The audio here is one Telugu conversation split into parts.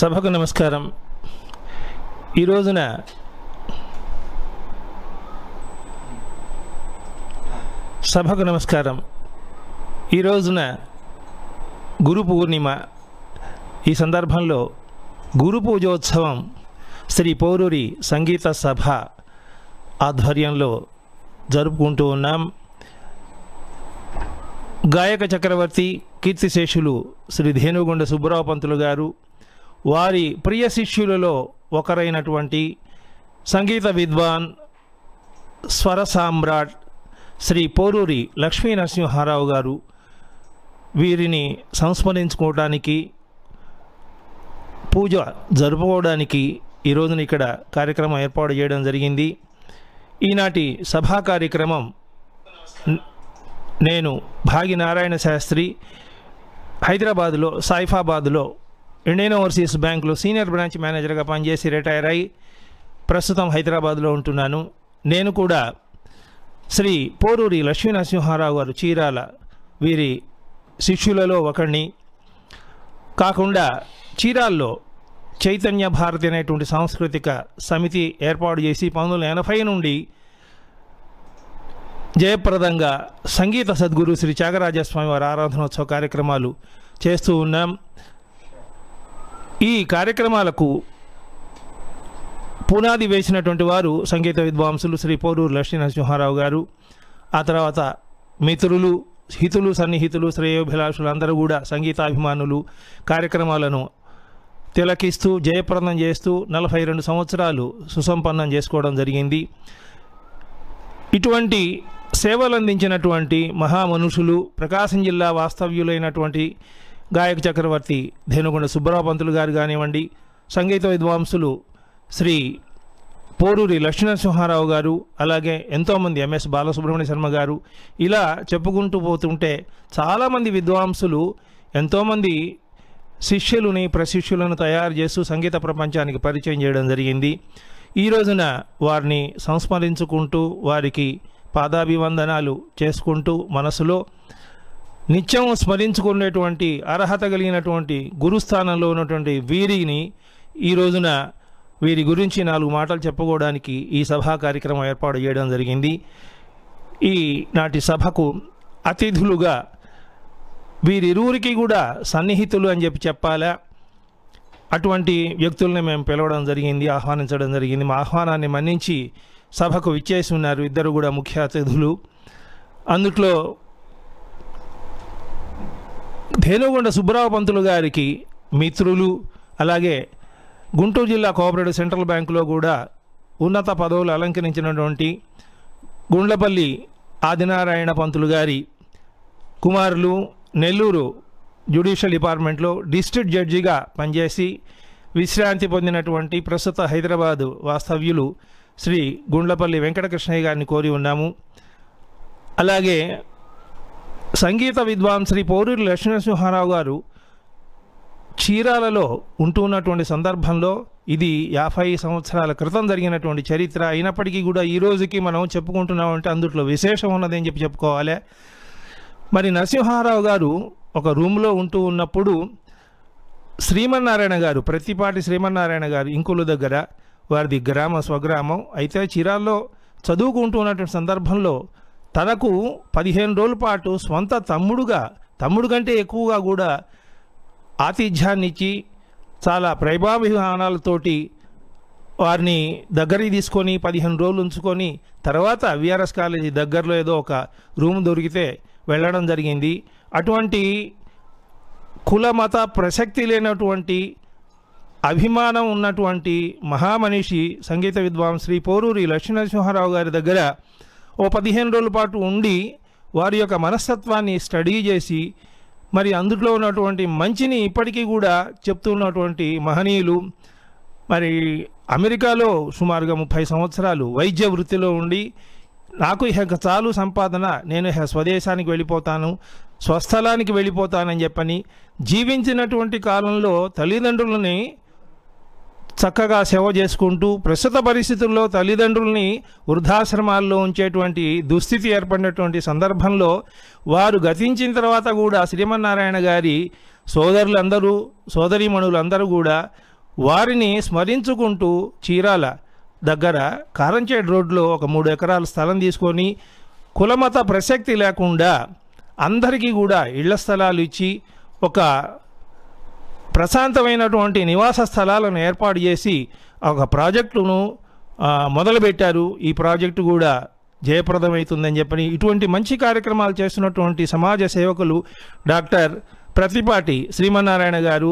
సభకు నమస్కారం. ఈ రోజున గురు పూర్ణిమ. ఈ సందర్భంలో గురు పూజోత్సవం శ్రీ పోరూరి సంగీత సభ ఆధ్వర్యంలో జరుపుకుంటూ ఉన్నాం. గాయక చక్రవర్తి కీర్తిశేషులు శ్రీ ధేనుగొండ సుబ్బరావు పంతులు గారు, వారి ప్రియ శిష్యులలో ఒకరైనటువంటి సంగీత విద్వాన్ స్వర సామ్రాట్ శ్రీ పోరూరి లక్ష్మీ నరసింహారావు గారు, వీరిని సంస్మరించుకోవడానికి, పూజ జరుపుకోవడానికి ఈ రోజున ఇక్కడ కార్యక్రమం ఏర్పాటు చేయడం జరిగింది. ఈనాటి సభా కార్యక్రమం నేను భాగి నారాయణ శాస్త్రి, హైదరాబాదులో సైఫాబాద్లో ఇండియన్ ఓవర్సీస్ బ్యాంకులో సీనియర్ బ్రాంచ్ మేనేజర్గా పనిచేసి రిటైర్ అయి ప్రస్తుతం హైదరాబాద్లో ఉంటున్నాను. నేను కూడా శ్రీ పోరూరి లక్ష్మీ నరసింహారావు గారు చీరాల వీరి శిష్యులలో ఒకరిని. కాకుండా చీరాల్లో చైతన్య భారతి అనేటువంటి సాంస్కృతిక సమితి ఏర్పాటు చేసి 1980 నుండి జయప్రదంగా సంగీత సద్గురు శ్రీ త్యాగరాజస్వామి వారి ఆరాధనోత్సవ కార్యక్రమాలు చేస్తూ ఉన్నాం. ఈ కార్యక్రమాలకు పునాది వేసినటువంటి వారు సంగీత విద్వాంసులు శ్రీ పోరూరు లక్ష్మీ నరసింహారావు గారు. ఆ తర్వాత మిత్రులు, హితులు, సన్నిహితులు, శ్రేయోభిలాషులు అందరూ కూడా సంగీతాభిమానులు కార్యక్రమాలను తిలకిస్తూ జయప్రదం చేస్తూ 42 సంవత్సరాలు సుసంపన్నం చేసుకోవడం జరిగింది. ఇటువంటి సేవలు అందించినటువంటి మహామనుషులు ప్రకాశం జిల్లా వాస్తవ్యులైనటువంటి గాయక చక్రవర్తి ధేనుగొండ సుబ్బరావు పంతులు గారు కానివ్వండి, సంగీత విద్వాంసులు శ్రీ పోరూరి లక్ష్మీ నరసింహారావు గారు, అలాగే ఎంతోమంది ఎంఎస్ బాలసుబ్రహ్మణ్య శర్మ గారు, ఇలా చెప్పుకుంటూ పోతుంటే చాలామంది విద్వాంసులు ఎంతోమంది శిష్యులని ప్రశిష్యులను తయారు చేస్తూ సంగీత ప్రపంచానికి పరిచయం చేయడం జరిగింది. ఈ రోజున వారిని సంస్మరించుకుంటూ వారికి పాదాభివందనాలు చేసుకుంటూ మనసులో నిత్యం స్మరించుకునేటువంటి అర్హత కలిగినటువంటి గురుస్థానంలో ఉన్నటువంటి వీరిని ఈ రోజున వీరి గురించి 4 మాటలు చెప్పుకోవడానికి ఈ సభా కార్యక్రమం ఏర్పాటు చేయడం జరిగింది. ఈ నాటి సభకు అతిథులుగా వీరిరువురికి కూడా సన్నిహితులు అని చెప్పాలా, అటువంటి వ్యక్తుల్ని మేము పిలవడం జరిగింది, ఆహ్వానించడం జరిగింది. మా ఆహ్వానాన్ని మన్నించి సభకు విచ్చేసి ఉన్నారు ఇద్దరు కూడా ముఖ్య అతిథులు. అందుట్లో ధేనుగొండ సుబ్బరావు పంతులు గారికి మిత్రులు, అలాగే గుంటూరు జిల్లా కోఆపరేటివ్ సెంట్రల్ బ్యాంకులో కూడా ఉన్నత పదవులు అలంకరించినటువంటి గుండ్లపల్లి ఆదినారాయణ పంతులు గారి కుమారులు, నెల్లూరు జ్యుడిషియల్ డిపార్ట్మెంట్లో డిస్ట్రిక్ట్ జడ్జిగా పనిచేసి విశ్రాంతి పొందినటువంటి ప్రస్తుత హైదరాబాదు వాస్తవ్యులు శ్రీ గుండ్లపల్లి వెంకటకృష్ణయ్య గారిని కోరి ఉన్నాము. అలాగే సంగీత విద్వాన్ శ్రీ పోరూరి లక్ష్మీ నరసింహారావు గారు చీరాలలో ఉంటున్నటువంటి సందర్భంలో ఇది 50 సంవత్సరాల క్రితం జరిగినటువంటి చరిత్ర అయినప్పటికీ కూడా ఈ రోజుకి మనం చెప్పుకుంటున్నామంటే అందుట్లో విశేషం ఉన్నదని చెప్పుకోవాలి. మరి నరసింహారావు గారు ఒక రూమ్లో ఉంటూ ఉన్నప్పుడు శ్రీమన్నారాయణ గారు, ప్రతిపాటి శ్రీమన్నారాయణ గారు ఇంకుల దగ్గర, వారిది స్వగ్రామం అయితే చీరాల్లో చదువుకుంటూ ఉన్నటువంటి సందర్భంలో తనకు 15 రోజుల పాటు స్వంత తమ్ముడు కంటే ఎక్కువగా కూడా ఆతిథ్యాన్ని ఇచ్చి చాలా ప్రేమాభిమానాలతోటి వారిని దగ్గరికి తీసుకొని 15 రోజులు ఉంచుకొని తర్వాత విఆర్ఎస్ కాలేజీ దగ్గరలో ఏదో ఒక రూమ్ దొరికితే వెళ్ళడం జరిగింది. అటువంటి కుల మత ప్రసక్తి లేనటువంటి అభిమానం ఉన్నటువంటి మహామనిషి సంగీత విద్వాన్ శ్రీ పోరూరి లక్ష్మీ నరసింహారావు గారి దగ్గర ఓ 15 రోజుల పాటు ఉండి వారి యొక్క మనస్తత్వాన్ని స్టడీ చేసి మరి అందులో ఉన్నటువంటి మంచిని ఇప్పటికీ కూడా చెప్తున్నటువంటి మహనీయులు. మరి అమెరికాలో సుమారుగా 30 సంవత్సరాలు వైద్య వృత్తిలో ఉండి నాకు ఇక చాలు సంపాదన, నేను స్వదేశానికి వెళ్ళిపోతాను, స్వస్థలానికి వెళ్ళిపోతానని చెప్పని జీవించినటువంటి కాలంలో తల్లిదండ్రులని చక్కగా సేవ చేసుకుంటూ ప్రస్తుత పరిస్థితుల్లో తల్లిదండ్రుల్ని వృద్ధాశ్రమాల్లో ఉంచేటువంటి దుస్థితి ఏర్పడినటువంటి సందర్భంలో వారు గతించిన తర్వాత కూడా శ్రీమన్నారాయణ గారి సోదరులందరూ సోదరీమణులందరూ కూడా వారిని స్మరించుకుంటూ చీరాల దగ్గర కారంచేడు రోడ్లో ఒక 3 ఎకరాల స్థలం తీసుకొని కులమత ప్రసక్తి లేకుండా అందరికీ కూడా ఇళ్ల స్థలాలు ఇచ్చి ఒక ప్రశాంతమైనటువంటి నివాస స్థలాలను ఏర్పాటు చేసి ఒక ప్రాజెక్టును మొదలుపెట్టారు. ఈ ప్రాజెక్టు కూడా జయప్రదమవుతుందని చెప్పని ఇటువంటి మంచి కార్యక్రమాలు చేస్తున్నటువంటి సమాజ సేవకులు డాక్టర్ ప్రతిపాటి శ్రీమన్నారాయణ గారు,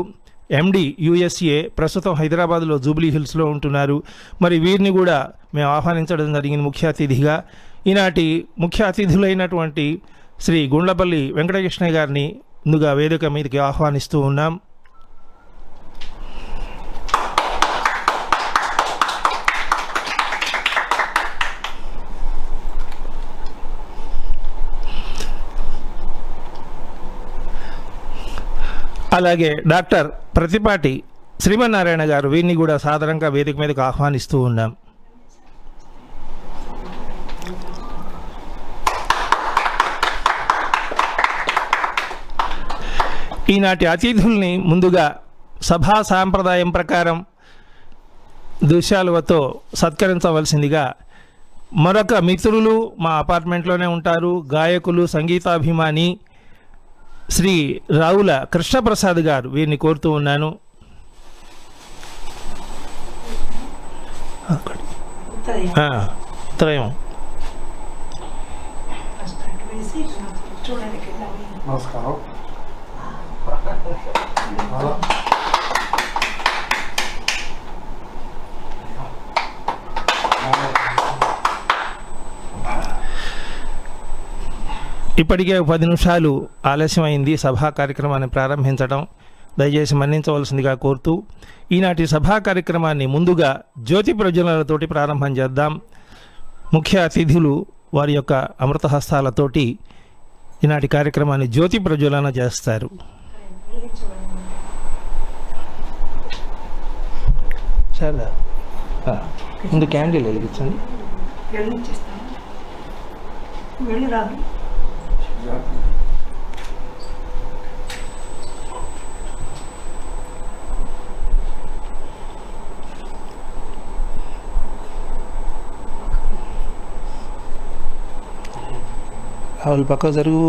ఎండి యుఎస్ఏ, ప్రస్తుతం హైదరాబాద్లో జూబ్లీ హిల్స్లో ఉంటున్నారు. మరి వీరిని కూడా మేము ఆహ్వానించడం జరిగింది ముఖ్య అతిథిగా. ఈనాటి ముఖ్య అతిథులైనటువంటి శ్రీ గుండ్లపల్లి వెంకటకృష్ణ గారిని ముందుగా వేదిక మీదకి ఆహ్వానిస్తూ ఉన్నాం. అలాగే డాక్టర్ ప్రతిపాటి శ్రీమన్నారాయణ గారు, వీరిని కూడా సాధారణంగా వేదిక మీదకి ఆహ్వానిస్తూ ఉన్నాం. ఈనాటి అతిథుల్ని ముందుగా సభా సాంప్రదాయం ప్రకారం దృశ్యాలతో సత్కరించవలసిందిగా మరొక మిత్రులు మా అపార్ట్మెంట్లోనే ఉంటారు, గాయకులు, సంగీతాభిమాని శ్రీ రావుల కృష్ణప్రసాద్ గారు, వీరిని కోరుతూ ఉన్నాను. ఉత్తరయం. నమస్కారం. ఇప్పటికే 10 నిమిషాలు ఆలస్యమైంది సభా కార్యక్రమాన్ని ప్రారంభించడం, దయచేసి మన్నించవలసిందిగా కోరుతూ ఈనాటి సభా కార్యక్రమాన్ని ముందుగా జ్యోతి ప్రజ్వలనతోటి ప్రారంభం చేద్దాం. ముఖ్య అతిథులు వారి యొక్క అమృతహస్తాలతోటి ఈనాటి కార్యక్రమాన్ని జ్యోతి ప్రజ్వలన చేస్తారు. సరే, ముందు క్యాండిల్ వెలిగించండి. వాళ్ళు పక్క జరుగు.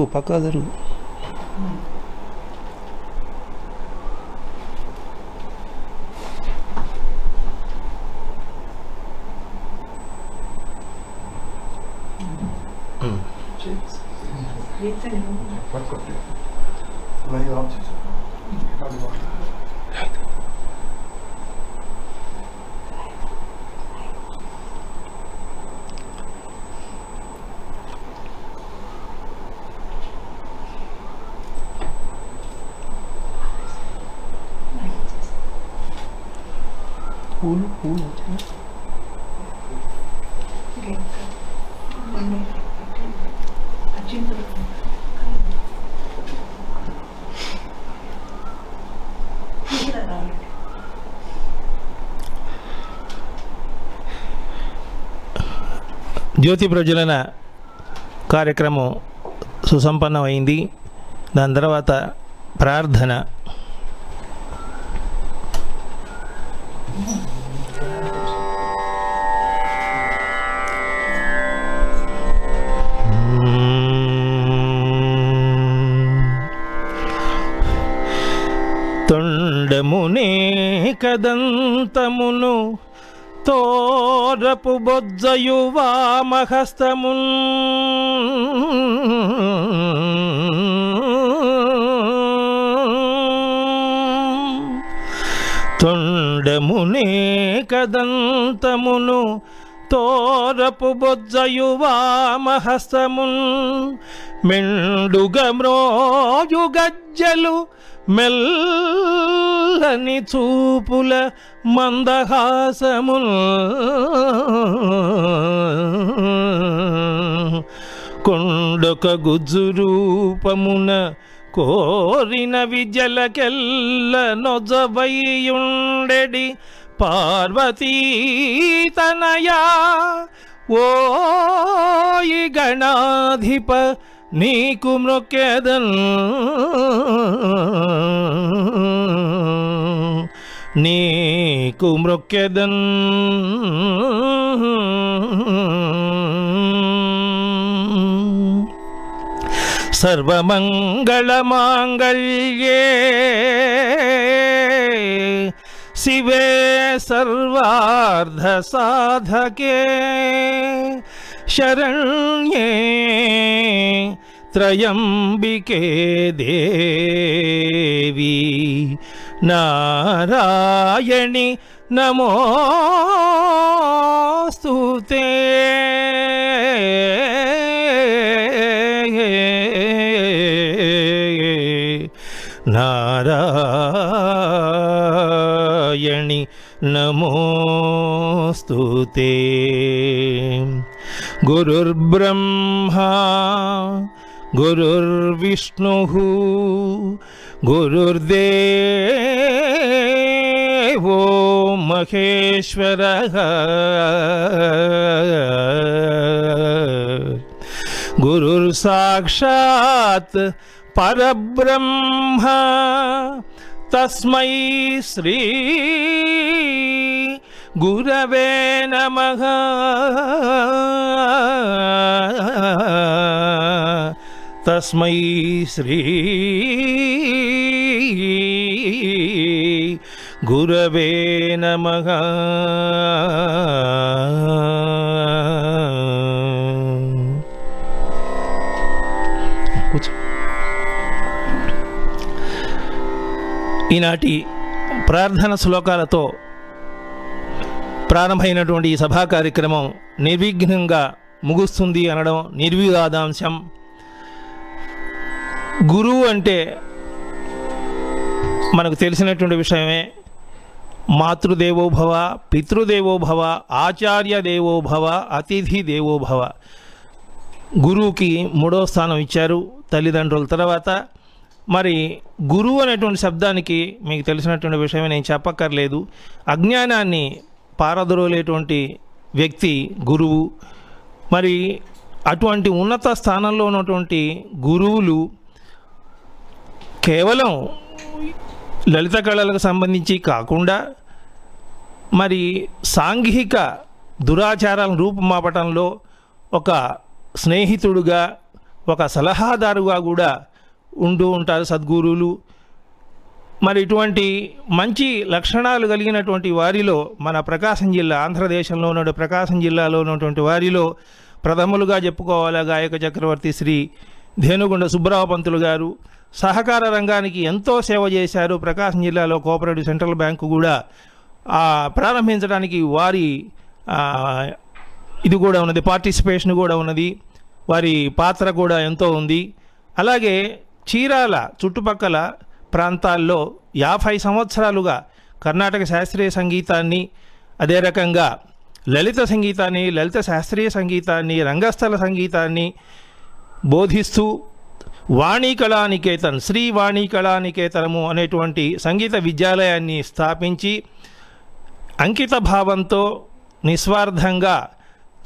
పూలు జ్యోతి ప్రజ్వలన కార్యక్రమం సుసంపన్నమైంది. దాని తర్వాత ప్రార్థన. తొండమునే కదంతమును తోరపు బొజ్జయు వామహస్తమున్ తొండమునే కదంతమును తోరపు బొజ్జయు వామహస్తమున్ మెండుగ మ్రోయు గజ్జలు మెల్లని చూపుల మందహాసముల్ కొండొక గుజ్జు రూపమున కోరిన విద్యలకెల్ల నొజవైయుండెడి పార్వతీ తనయా ఓయి గణాధిప నీకు మ్రొక్కెదన్ నీకు మృక్కెదన్ సర్వమంగళమాంగళ్యే శివే సర్వార్ధసాధకే శరణ్యే త్రయంబికే దేవి నారాయణి నమోస్తుతే. నారాయణి నమోస్తుతే. గురుర్బ్రహ్మా గురుర్విష్ణుః గురుర్దేవో మహేశ్వరః గురుర్సాక్షాత్ పరబ్రహ్మ తస్మై శ్రీ గురవే నమః. తస్మై శ్రీ గురవే నమః. ఈనాటి ప్రార్థన శ్లోకాలతో ప్రారంభమైనటువంటి ఈ సభా కార్యక్రమం నిర్విఘ్నంగా ముగుస్తుంది అనడం నిర్వివాదాంశం. గురువు అంటే మనకు తెలిసినటువంటి విషయమే. మాతృదేవోభవ, పితృదేవోభవ, ఆచార్య దేవోభవ, అతిథి దేవోభవ. గురువుకి 3వ స్థానం ఇచ్చారు తల్లిదండ్రుల తర్వాత. మరి గురువు అనేటువంటి శబ్దానికి మీకు తెలిసినటువంటి విషయమే, నేను చెప్పక్కర్లేదు. అజ్ఞానాన్ని పారద్రోలేటువంటి వ్యక్తి గురువు. మరి అటువంటి ఉన్నత స్థానంలో ఉన్నటువంటి గురువులు కేవలం లలిత కళలకు సంబంధించి కాకుండా మరి సాంఘిక దురాచారాలను రూపుమాపటంలో ఒక స్నేహితుడుగా, ఒక సలహాదారుగా కూడా ఉంటూ ఉంటారు సద్గురువులు. మరి ఇటువంటి మంచి లక్షణాలు కలిగినటువంటి వారిలో మన ప్రకాశం జిల్లా, ఆంధ్రదేశంలో ఉన్న ప్రకాశం జిల్లాలో ఉన్నటువంటి వారిలో ప్రథములుగా చెప్పుకోవాలి గాయక చక్రవర్తి శ్రీ ధేనుగుండ సుబ్బరావు పంతులు గారు. సహకార రంగానికి ఎంతో సేవ చేశారు. ప్రకాశం జిల్లాలో కోఆపరేటివ్ సెంట్రల్ బ్యాంకు కూడా ప్రారంభించడానికి వారి ఇది కూడా ఉన్నది, పార్టిసిపేషన్ కూడా ఉన్నది, వారి పాత్ర కూడా ఎంతో ఉంది. అలాగే చీరాల చుట్టుపక్కల ప్రాంతాల్లో 50 సంవత్సరాలుగా కర్ణాటక శాస్త్రీయ సంగీతాన్ని, అదే రకంగా లలిత సంగీతాన్ని, లలిత శాస్త్రీయ సంగీతాన్ని, రంగస్థల సంగీతాన్ని బోధిస్తూ వాణీ కళానికేతన్, శ్రీ వాణీ కళానికేతనము అనేటువంటి సంగీత విద్యాలయాన్ని స్థాపించి అంకిత భావంతో నిస్వార్థంగా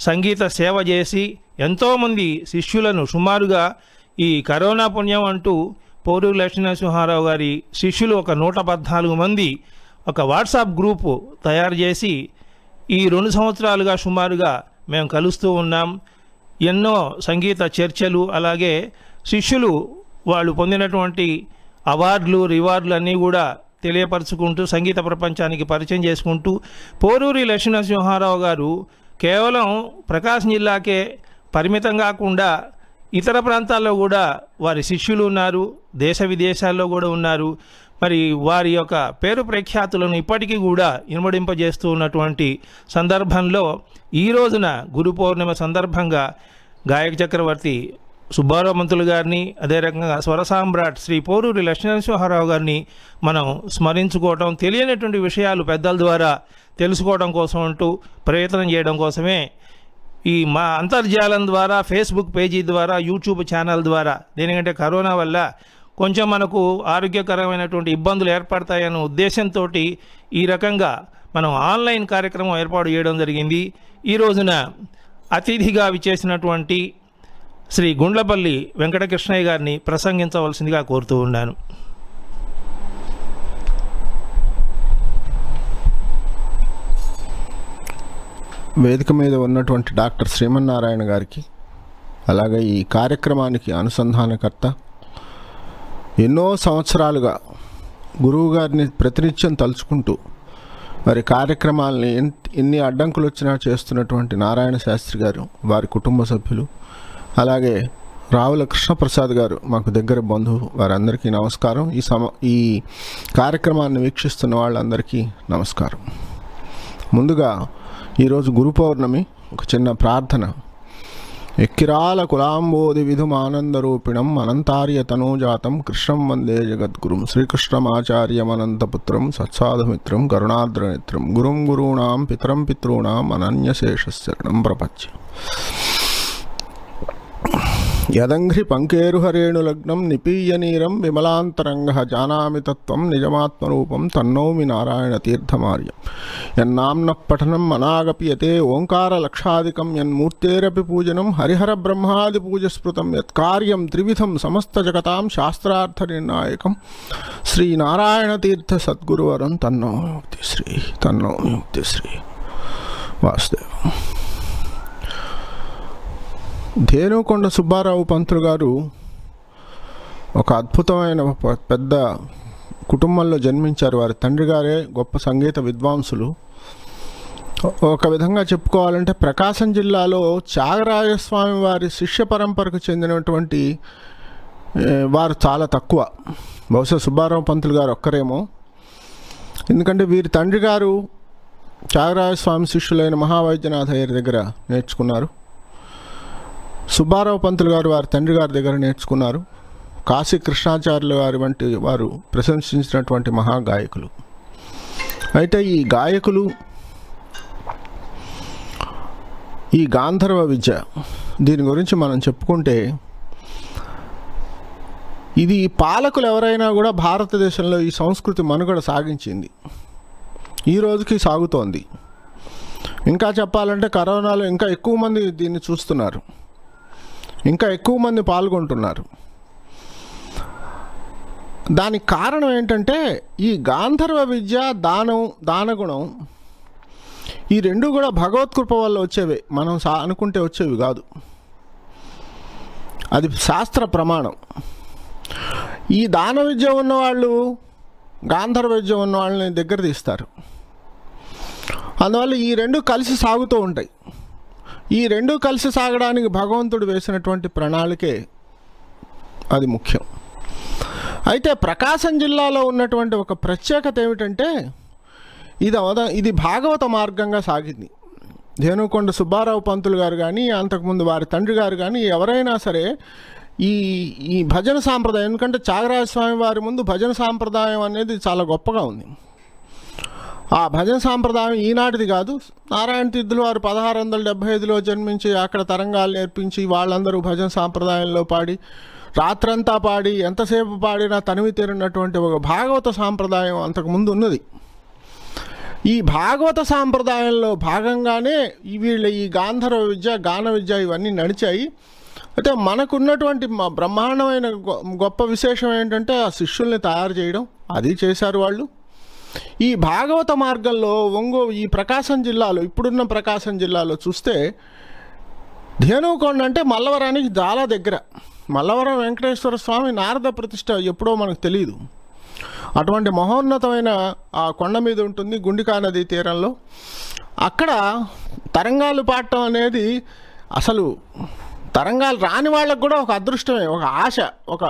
సంగీత సేవ చేసి ఎంతోమంది శిష్యులను, సుమారుగా ఈ కరోనా పుణ్యం అంటూ పోరూరి లక్ష్మీనరసింహారావు గారి శిష్యులు ఒక 114 మంది ఒక వాట్సాప్ గ్రూపు తయారు చేసి ఈ 2 సంవత్సరాలుగా సుమారుగా మేము కలుస్తూ ఉన్నాం. ఎన్నో సంగీత చర్చలు, అలాగే శిష్యులు వాళ్ళు పొందినటువంటి అవార్డులు, రివార్డులు అన్నీ కూడా తెలియపరుచుకుంటూ సంగీత ప్రపంచానికి పరిచయం చేసుకుంటూ పోరూరి లక్ష్మీనరసింహారావు గారు కేవలం ప్రకాశం జిల్లాకే పరిమితం కాకుండా ఇతర ప్రాంతాల్లో కూడా వారి శిష్యులు ఉన్నారు, దేశ విదేశాల్లో కూడా ఉన్నారు. మరి వారి యొక్క పేరు ప్రఖ్యాతులను ఇప్పటికీ కూడా ఇనుమడింపజేస్తూ ఉన్నటువంటి సందర్భంలో ఈ రోజున గురు పౌర్ణిమ సందర్భంగా గాయక చక్రవర్తి సుబ్బారావు పంతులు గారిని, అదే రకంగా స్వరసామ్రాట్ శ్రీ పోరూరి లక్ష్మీనరసింహారావు గారిని మనం స్మరించుకోవటం, తెలియనటువంటి విషయాలు పెద్దల ద్వారా తెలుసుకోవడం కోసం అంటూ ప్రయత్నం చేయడం కోసమే ఈ మా అంతర్జాలం ద్వారా, ఫేస్బుక్ పేజీ ద్వారా, యూట్యూబ్ ఛానల్ ద్వారా. దేనికంటే కరోనా వల్ల కొంచెం మనకు ఆరోగ్యకరమైనటువంటి ఇబ్బందులు ఏర్పడతాయన్న ఉద్దేశంతో ఈ రకంగా మనం ఆన్లైన్ కార్యక్రమం ఏర్పాటు చేయడం జరిగింది. ఈ రోజున అతిథిగా విచ్చేసినటువంటి శ్రీ గుండ్లపల్లి వెంకటకృష్ణయ్య గారిని ప్రసంగించవలసిందిగా కోరుతూ ఉన్నాను. వేదిక మీద ఉన్నటువంటి డాక్టర్ శ్రీమన్నారాయణ గారికి, అలాగే ఈ కార్యక్రమానికి అనుసంధానకర్త, ఎన్నో సంవత్సరాలుగా గురువు గారిని ప్రతినిత్యం తలుచుకుంటూ మరి కార్యక్రమాలని ఎన్ని అడ్డంకులు వచ్చినా చేస్తున్నటువంటి నారాయణ శాస్త్రి గారు, వారి కుటుంబ సభ్యులు, అలాగే రావుల కృష్ణప్రసాద్ గారు మాకు దగ్గర బంధువు, వారందరికీ నమస్కారం. ఈ కార్యక్రమాన్ని వీక్షిస్తున్న వాళ్ళందరికీ నమస్కారం. ముందుగా ఈరోజు గురు పౌర్ణమి, ఒక చిన్న ప్రార్థన. ఎక్కిరాల కులాంబోధి విధుమానందరూపిణం అనంతార్య తనూజాతం కృష్ణం వందే జగద్గురుం శ్రీకృష్ణమాచార్యమనంతపుత్రం సత్సాధుమిత్రం కరుణాద్రనేత్రం గురుం గురూణాం పితరం పితॄణాం అనన్యశేషశరణం ప్రపంచ. యదంఘ్రి పంకేరుహరేణులగ్నం నిపీయనీరం విమలాంతరంగ జానామి తత్వం నిజమాత్మరూపం తన్నౌమి నారాయణ తీర్థమార్యం. యన్నామ్న పఠనం అనాగప్యతే ఓంకారలక్షాదికం యన్మూర్తేరపి పూజనం హరిహర బ్రహ్మాది పూజస్మృతం యత్కార్యం త్రివిధం సమస్త జగతాం శాస్త్రార్థ నిర్ణాయకం శ్రీనారాయణ తీర్థ సద్గురువరం తన్నౌమి ముక్తిశ్రీ తన్నౌమి ముక్తిశ్రీ. వాసుదేవ. ధేనుకొండ సుబ్బారావు పంతులు గారు ఒక అద్భుతమైన పెద్ద కుటుంబంలో జన్మించారు. వారి తండ్రి గారే గొప్ప సంగీత విద్వాంసులు. ఒక విధంగా చెప్పుకోవాలంటే ప్రకాశం జిల్లాలో త్యాగరాజస్వామి వారి శిష్య పరంపరకు చెందినటువంటి వారు చాలా తక్కువ. బహుశా సుబ్బారావు పంతులు గారు ఒక్కరేమో. ఎందుకంటే వీరి తండ్రి గారు త్యాగరాజస్వామి శిష్యులైన మహావైద్యనాథ అయ్యర్ దగ్గర నేర్చుకున్నారు. సుబ్బారావు పంతులు గారు వారి తండ్రి గారి దగ్గర నేర్చుకున్నారు. కాశీ కృష్ణాచార్యుల వారి వంటి వారు ప్రశంసించినటువంటి మహాగాయకులు. అయితే ఈ గాయకులు ఈ గాంధర్వ విద్య, దీని గురించి మనం చెప్పుకుంటే, ఇది పాలకులు ఎవరైనా కూడా భారతదేశంలో ఈ సంస్కృతి మనుగడ సాగించింది, ఈ రోజుకి సాగుతోంది. ఇంకా చెప్పాలంటే కరోనాలో ఇంకా ఎక్కువ మంది దీన్ని చూస్తున్నారు, ఇంకా ఎక్కువ మంది పాల్గొంటున్నారు. దానికి కారణం ఏంటంటే ఈ గాంధర్వ విద్య, దానగుణం, ఈ రెండు కూడా భగవత్కృప వల్ల వచ్చేవే, మనం అనుకుంటే వచ్చేవి కాదు. అది శాస్త్ర ప్రమాణం. ఈ దాన విద్య ఉన్నవాళ్ళు గాంధర్వ విద్య ఉన్న వాళ్ళని దగ్గర తీస్తారు. అందువల్ల ఈ రెండు కలిసి సాగుతూ ఉంటాయి. ఈ రెండు కలిసి సాగడానికి భగవంతుడు వేసినటువంటి ప్రణాళికే అది ముఖ్యం. అయితే ప్రకాశం జిల్లాలో ఉన్నటువంటి ఒక ప్రత్యేకత ఏమిటంటే, ఇది భాగవత మార్గంగా సాగింది. ధేనుకొండ సుబ్బారావు పంతులు గారు కానీ, అంతకుముందు వారి తండ్రి గారు కానీ, ఎవరైనా సరే ఈ భజన సాంప్రదాయం, ఎందుకంటే త్యాగరాజస్వామి వారి ముందు భజన సాంప్రదాయం అనేది చాలా గొప్పగా ఉంది. ఆ భజన సాంప్రదాయం ఈనాటిది కాదు. నారాయణ తీర్థులు వారు 1675లో జన్మించి అక్కడ తరంగాలు నేర్పించి వాళ్ళందరూ భజన సాంప్రదాయంలో పాడి, రాత్రంతా పాడి, ఎంతసేపు పాడినా తనివి తీరినటువంటి ఒక భాగవత సాంప్రదాయం అంతకుముందు ఉన్నది. ఈ భాగవత సాంప్రదాయంలో భాగంగానే వీళ్ళ ఈ గాంధర్వ విద్య, గాన విద్య ఇవన్నీ నడిచాయి. అయితే మనకున్నటువంటి బ్రహ్మాండమైన గొప్ప విశేషం ఏంటంటే ఆ శిష్యుల్ని తయారు చేయడం, అది చేశారు వాళ్ళు. ఈ భాగవత మార్గంలో ఈ ప్రకాశం జిల్లాలో, ఇప్పుడున్న ప్రకాశం జిల్లాలో చూస్తే, ధేనుకొండ అంటే మల్లవరానికి చాలా దగ్గర. మల్లవరం వెంకటేశ్వర స్వామి నారద ప్రతిష్ట ఎప్పుడో మనకు తెలియదు. అటువంటి మహోన్నతమైన ఆ కొండ మీద ఉంటుంది, గుండికా నది తీరంలో. అక్కడ తరంగాలు పాడటం అనేది అసలు తరంగాలు రాని వాళ్ళకు కూడా ఒక అదృష్టమే, ఒక ఆశ, ఒక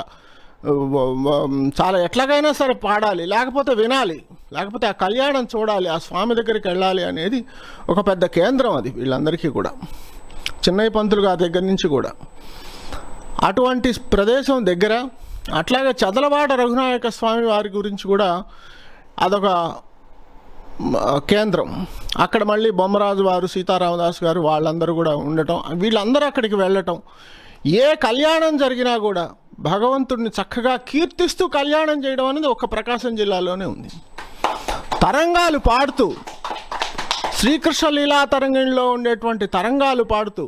చాలా ఎట్లాగైనా సరే పాడాలి, లేకపోతే వినాలి, లేకపోతే ఆ కళ్యాణం చూడాలి, ఆ స్వామి దగ్గరికి వెళ్ళాలి అనేది ఒక పెద్ద కేంద్రం అది వీళ్ళందరికీ కూడా. చిన్నయ్య పంతులు గారి దగ్గర నుంచి కూడా అటువంటి ప్రదేశం దగ్గర. అట్లాగే చదలవాడ రఘునాయక స్వామి వారి గురించి కూడా అదొక కేంద్రం. అక్కడ మళ్ళీ బొమ్మరాజు వారు, సీతారామదాసు గారు వాళ్ళందరూ కూడా ఉండటం, వీళ్ళందరూ అక్కడికి వెళ్ళటం. ఏ కళ్యాణం జరిగినా కూడా భగవంతుడిని చక్కగా కీర్తిస్తూ కళ్యాణం చేయడం అనేది ఒక ప్రకాశం జిల్లాలోనే ఉంది. తరంగాలు పాడుతూ, శ్రీకృష్ణ లీలా తరంగంలో ఉండేటువంటి తరంగాలు పాడుతూ,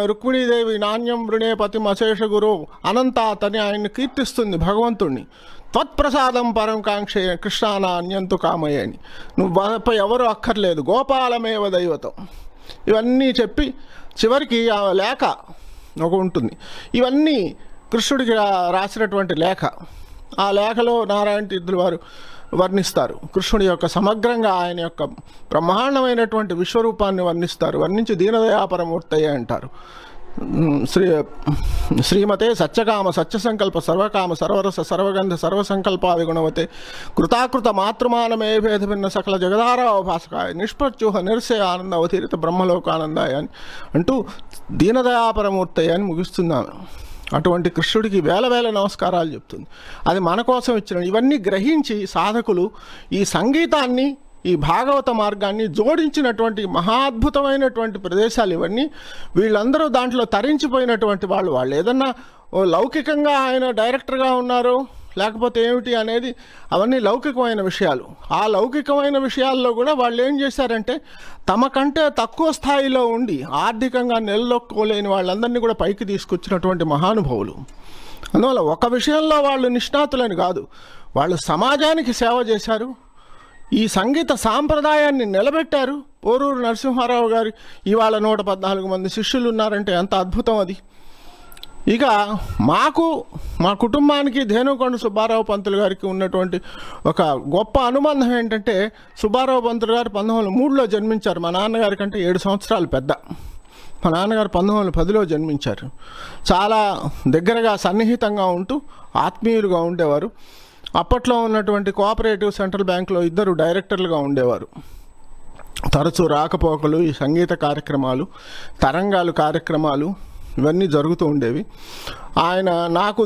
రుక్మిణీదేవి నాణ్యం వృణే పతిం అశేష గురు అనంతాతని ఆయన్ని కీర్తిస్తుంది భగవంతుణ్ణి. త్వత్ప్రసాదం పరం కాంక్షే కృష్ణాన అన్యంతు కామయ్య అని. నువ్వు ఎవరు అక్కర్లేదు, గోపాలమేవ దైవతం. ఇవన్నీ చెప్పి చివరికి ఆ లేఖ ఒక ఉంటుంది. ఇవన్నీ కృష్ణుడికి రాసినటువంటి లేఖ. ఆ లేఖలో నారాయణ తీర్థులు వారు వర్ణిస్తారు కృష్ణుడి యొక్క సమగ్రంగా ఆయన యొక్క బ్రహ్మాండమైనటువంటి విశ్వరూపాన్ని వర్ణిస్తారు. వర్ణించి దీనదయాపరమూర్తయ్య అంటారు. శ్రీమతే సత్యకామ సత్యసంకల్ప సర్వకామ సర్వరస సర్వగంధ సర్వసంకల్పాది గుణవతే కృతాకృత మాతృమానమే భేద భిన్న సకల జగదారావభాసకాయ నిష్ప్రత్యూహ నిరసయ ఆనంద అవతీరిత బ్రహ్మలోకానందాయ అని అంటూ దీనదయాపరమూర్తయ్య అని ముగిస్తున్నాను. అటువంటి కృష్ణుడికి వేల వేల నమస్కారాలు చెప్తుంది. అది మన కోసం ఇచ్చిన. ఇవన్నీ గ్రహించి సాధకులు ఈ సంగీతాన్ని, ఈ భాగవత మార్గాన్ని జోడించినటువంటి మహాద్భుతమైనటువంటి ప్రదేశాలు ఇవన్నీ. వీళ్ళందరూ దాంట్లో తరించిపోయినటువంటి వాళ్ళు ఏదన్నా ఓ లౌకికంగా ఆయన డైరెక్టర్గా ఉన్నారు లేకపోతే ఏమిటి అనేది అవన్నీ లౌకికమైన విషయాలు. ఆ లౌకికమైన విషయాల్లో కూడా వాళ్ళు ఏం చేశారంటే తమకంటే తక్కువ స్థాయిలో ఉండి ఆర్థికంగా నిలదొక్కోలేని వాళ్ళందరినీ కూడా పైకి తీసుకొచ్చినటువంటి మహానుభావులు. అందువల్ల ఒక విషయంలో వాళ్ళు నిష్ణాతులని కాదు, వాళ్ళు సమాజానికి సేవ చేశారు, ఈ సంగీత సాంప్రదాయాన్ని నిలబెట్టారు. పోరూరు నరసింహారావు గారి ఇవాళ 114 మంది శిష్యులు ఉన్నారంటే ఎంత అద్భుతం అది. ఇక మా కుటుంబానికి ధేనుకొండ సుబ్బారావు పంతులు గారికి ఉన్నటువంటి ఒక గొప్ప అనుబంధం ఏంటంటే, సుబ్బారావు పంతులు గారు 1903లో జన్మించారు. మా నాన్నగారి కంటే 7 సంవత్సరాలు పెద్ద. మా నాన్నగారు 1910లో జన్మించారు. చాలా దగ్గరగా సన్నిహితంగా ఉంటూ ఆత్మీయులుగా ఉండేవారు. అప్పట్లో ఉన్నటువంటి కోఆపరేటివ్ సెంట్రల్ బ్యాంకులో ఇద్దరు డైరెక్టర్లుగా ఉండేవారు. తరచూ రాకపోకలు, ఈ సంగీత కార్యక్రమాలు, తరంగాలు కార్యక్రమాలు ఇవన్నీ జరుగుతూ ఉండేవి. ఆయన నాకు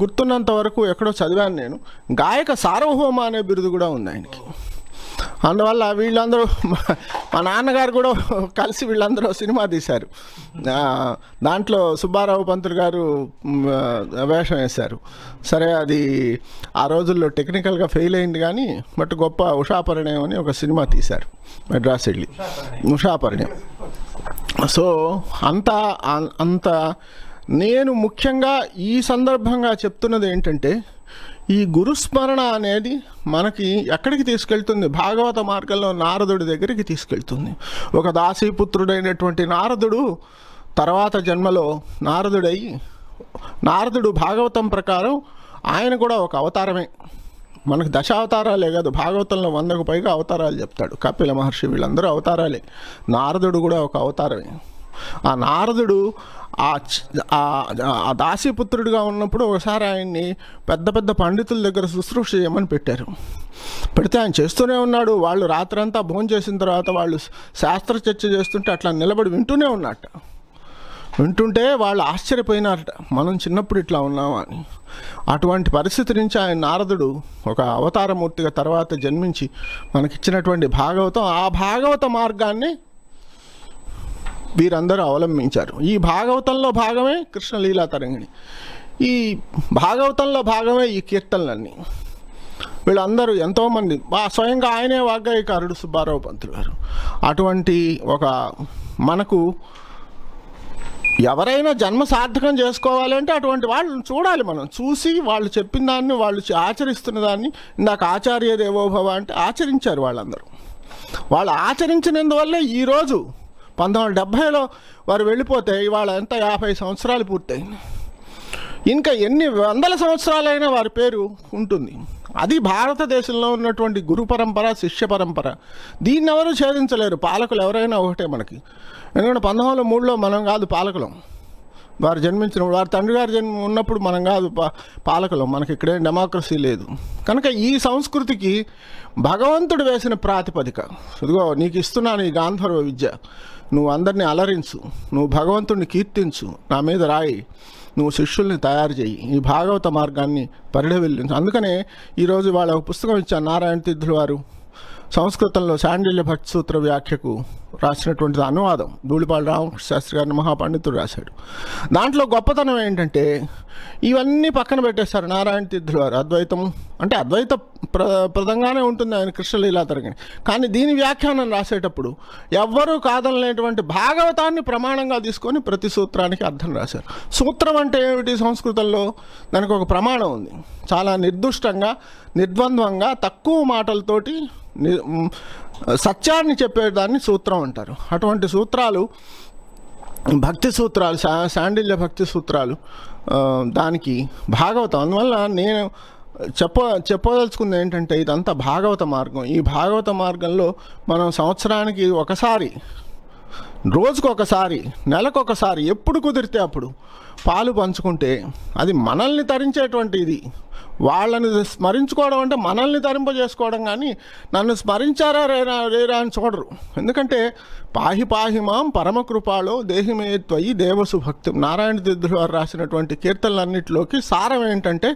గుర్తున్నంత వరకు ఎక్కడో చదివాను నేను, గాయక సార్వభౌమ అనే బిరుదు కూడా ఉంది ఆయనకి. అందువల్ల వీళ్ళందరూ మా నాన్నగారు కూడా కలిసి వీళ్ళందరూ సినిమా తీశారు. దాంట్లో సుబ్బారావు పంతులు గారు వేషం వేశారు. సరే, అది ఆ రోజుల్లో టెక్నికల్గా ఫెయిల్ అయింది కానీ బట్ గొప్ప ఉషాపరిణయం అని ఒక సినిమా తీశారు మెడ్రాస్ వెళ్ళి, ఉషాపరిణయం. సో అంత నేను ముఖ్యంగా ఈ సందర్భంగా చెప్తున్నది ఏంటంటే, ఈ గురుస్మరణ అనేది మనకి ఎక్కడికి తీసుకెళ్తుంది? భాగవత మార్గంలో నారదుడి దగ్గరికి తీసుకెళ్తుంది. ఒక దాసీపుత్రుడైనటువంటి నారదుడు తర్వాత జన్మలో నారదుడు భాగవతం ప్రకారం ఆయన కూడా ఒక అవతారమే. మనకు దశావతారాలే కాదు, భాగవతంలో 100కు పైగా అవతారాలు చెప్తాడు కపిల మహర్షి. వీళ్ళందరూ అవతారాలే. నారదుడు కూడా ఒక అవతారమే. ఆ నారదుడు ఆ దాసీపుత్రుడిగా ఉన్నప్పుడు ఒకసారి ఆయన్ని పెద్ద పెద్ద పండితుల దగ్గర శుశ్రూష చేయమని పెట్టారు. పెడితే ఆయన చేస్తూనే ఉన్నాడు. వాళ్ళు రాత్రంతా భోజనం చేసిన తర్వాత వాళ్ళు శాస్త్ర చర్చ చేస్తుంటే అట్లా నిలబడి వింటూనే ఉన్నట్ట. వింటుంటే వాళ్ళు ఆశ్చర్యపోయినారట, మనం చిన్నప్పుడు ఇట్లా ఉన్నామా అని. అటువంటి పరిస్థితి నుంచి ఆయన నారదుడు ఒక అవతారమూర్తిగా తర్వాత జన్మించి మనకిచ్చినటువంటి భాగవతం, ఆ భాగవత మార్గాన్ని వీరందరూ అవలంబించారు. ఈ భాగవతంలో భాగమే కృష్ణలీలా తరంగిణి, ఈ భాగవతంలో భాగమే ఈ కీర్తనలన్నీ. వీళ్ళందరూ ఎంతోమంది, స్వయంగా ఆయనే వాగ్గేయకారుడు సుబ్బారావు పంతులు గారు. అటువంటి ఒక మనకు ఎవరైనా జన్మ సార్థకం చేసుకోవాలంటే అటువంటి వాళ్ళని చూడాలి. మనం చూసి వాళ్ళు చెప్పిన దాన్ని, వాళ్ళు ఆచరిస్తున్న దాన్ని, ఇందాక ఆచార్య దేవోభవ అంటే ఆచరించారు వాళ్ళందరూ. వాళ్ళు ఆచరించినందువల్లే ఈరోజు 1970లో వారు వెళ్ళిపోతే ఇవాళ ఎంత 50 సంవత్సరాలు పూర్తయింది. ఇంకా ఎన్ని వందల సంవత్సరాలైనా వారి పేరు ఉంటుంది. అది భారతదేశంలో ఉన్నటువంటి గురు పరంపర, శిష్య పరంపర. దీన్ని ఎవరు ఛేదించలేరు. పాలకులు ఎవరైనా ఒకటే మనకి. ఎందుకంటే 1903లో మనం కాదు పాలకులం. వారు జన్మించినప్పుడు, వారి తండ్రి గారు ఉన్నప్పుడు మనం కాదు పాలకులం. మనకి ఇక్కడేం డెమోక్రసీ లేదు. కనుక ఈ సంస్కృతికి భగవంతుడు వేసిన ప్రాతిపదిక, ఇదిగో నీకు ఇస్తున్నాను ఈ గాంధర్వ విద్య, నువ్వు అందరినీ అలరించు, నువ్వు భగవంతుడిని కీర్తించు, నా మీద రాయి, నువ్వు శిష్యుల్ని తయారు చేయి, ఈ భాగవత మార్గాన్ని పరిఢవిల్లించు. అందుకనే ఈరోజు వాళ్ళ ఒక పుస్తకం ఇచ్చాను. నారాయణ తీర్థులు వారు సంస్కృతంలో శాండిల్య భక్తి సూత్ర వ్యాఖ్యకు రాసినటువంటిది అనువాదం. ధూళిపాళ రామకృష్ణ శాస్త్రి గారిని మహాపండితుడు రాశాడు. దాంట్లో గొప్పతనం ఏంటంటే ఇవన్నీ పక్కన పెట్టేశారు నారాయణ తీర్థులు వారు. అద్వైతం అంటే అద్వైత ప్రదంగానే ఉంటుంది ఆయన కృష్ణలీలా తరంగిణి. కానీ దీని వ్యాఖ్యానం రాసేటప్పుడు ఎవ్వరూ కాదనలేటువంటి భాగవతాన్ని ప్రమాణంగా తీసుకొని ప్రతి సూత్రానికి అర్థం రాశారు. సూత్రం అంటే ఏమిటి సంస్కృతంలో? దానికి ఒక ప్రమాణం ఉంది. చాలా నిర్దుష్టంగా, నిర్ద్వంద్వంగా, తక్కువ మాటలతోటి సత్యాన్ని చెప్పేదాన్ని సూత్రం అంటారు. అటువంటి సూత్రాలు భక్తి సూత్రాలు, శాండిల్య భక్తి సూత్రాలు, దానికి భాగవతం. అందువల్ల నేను చెప్పదలుచుకుంది ఏంటంటే ఇదంతా భాగవత మార్గం. ఈ భాగవత మార్గంలో మనం సంవత్సరానికి ఒకసారి, రోజుకొకసారి, నెలకొకసారి, ఎప్పుడు కుదిరితే అప్పుడు పాలు పంచుకుంటే అది మనల్ని తరించేటువంటి ఇది. వాళ్ళని స్మరించుకోవడం అంటే మనల్ని తరింపజేసుకోవడం, కానీ నన్ను స్మరించారా రేరా అని చూడరు. ఎందుకంటే పాహి పాహి మాం పరమకృపాలో దేహిమే త్వయి దేవసు భక్తి, నారాయణ తీర్థుల వారు రాసినటువంటి కీర్తనలన్నింటిలోకి సారం ఏంటంటే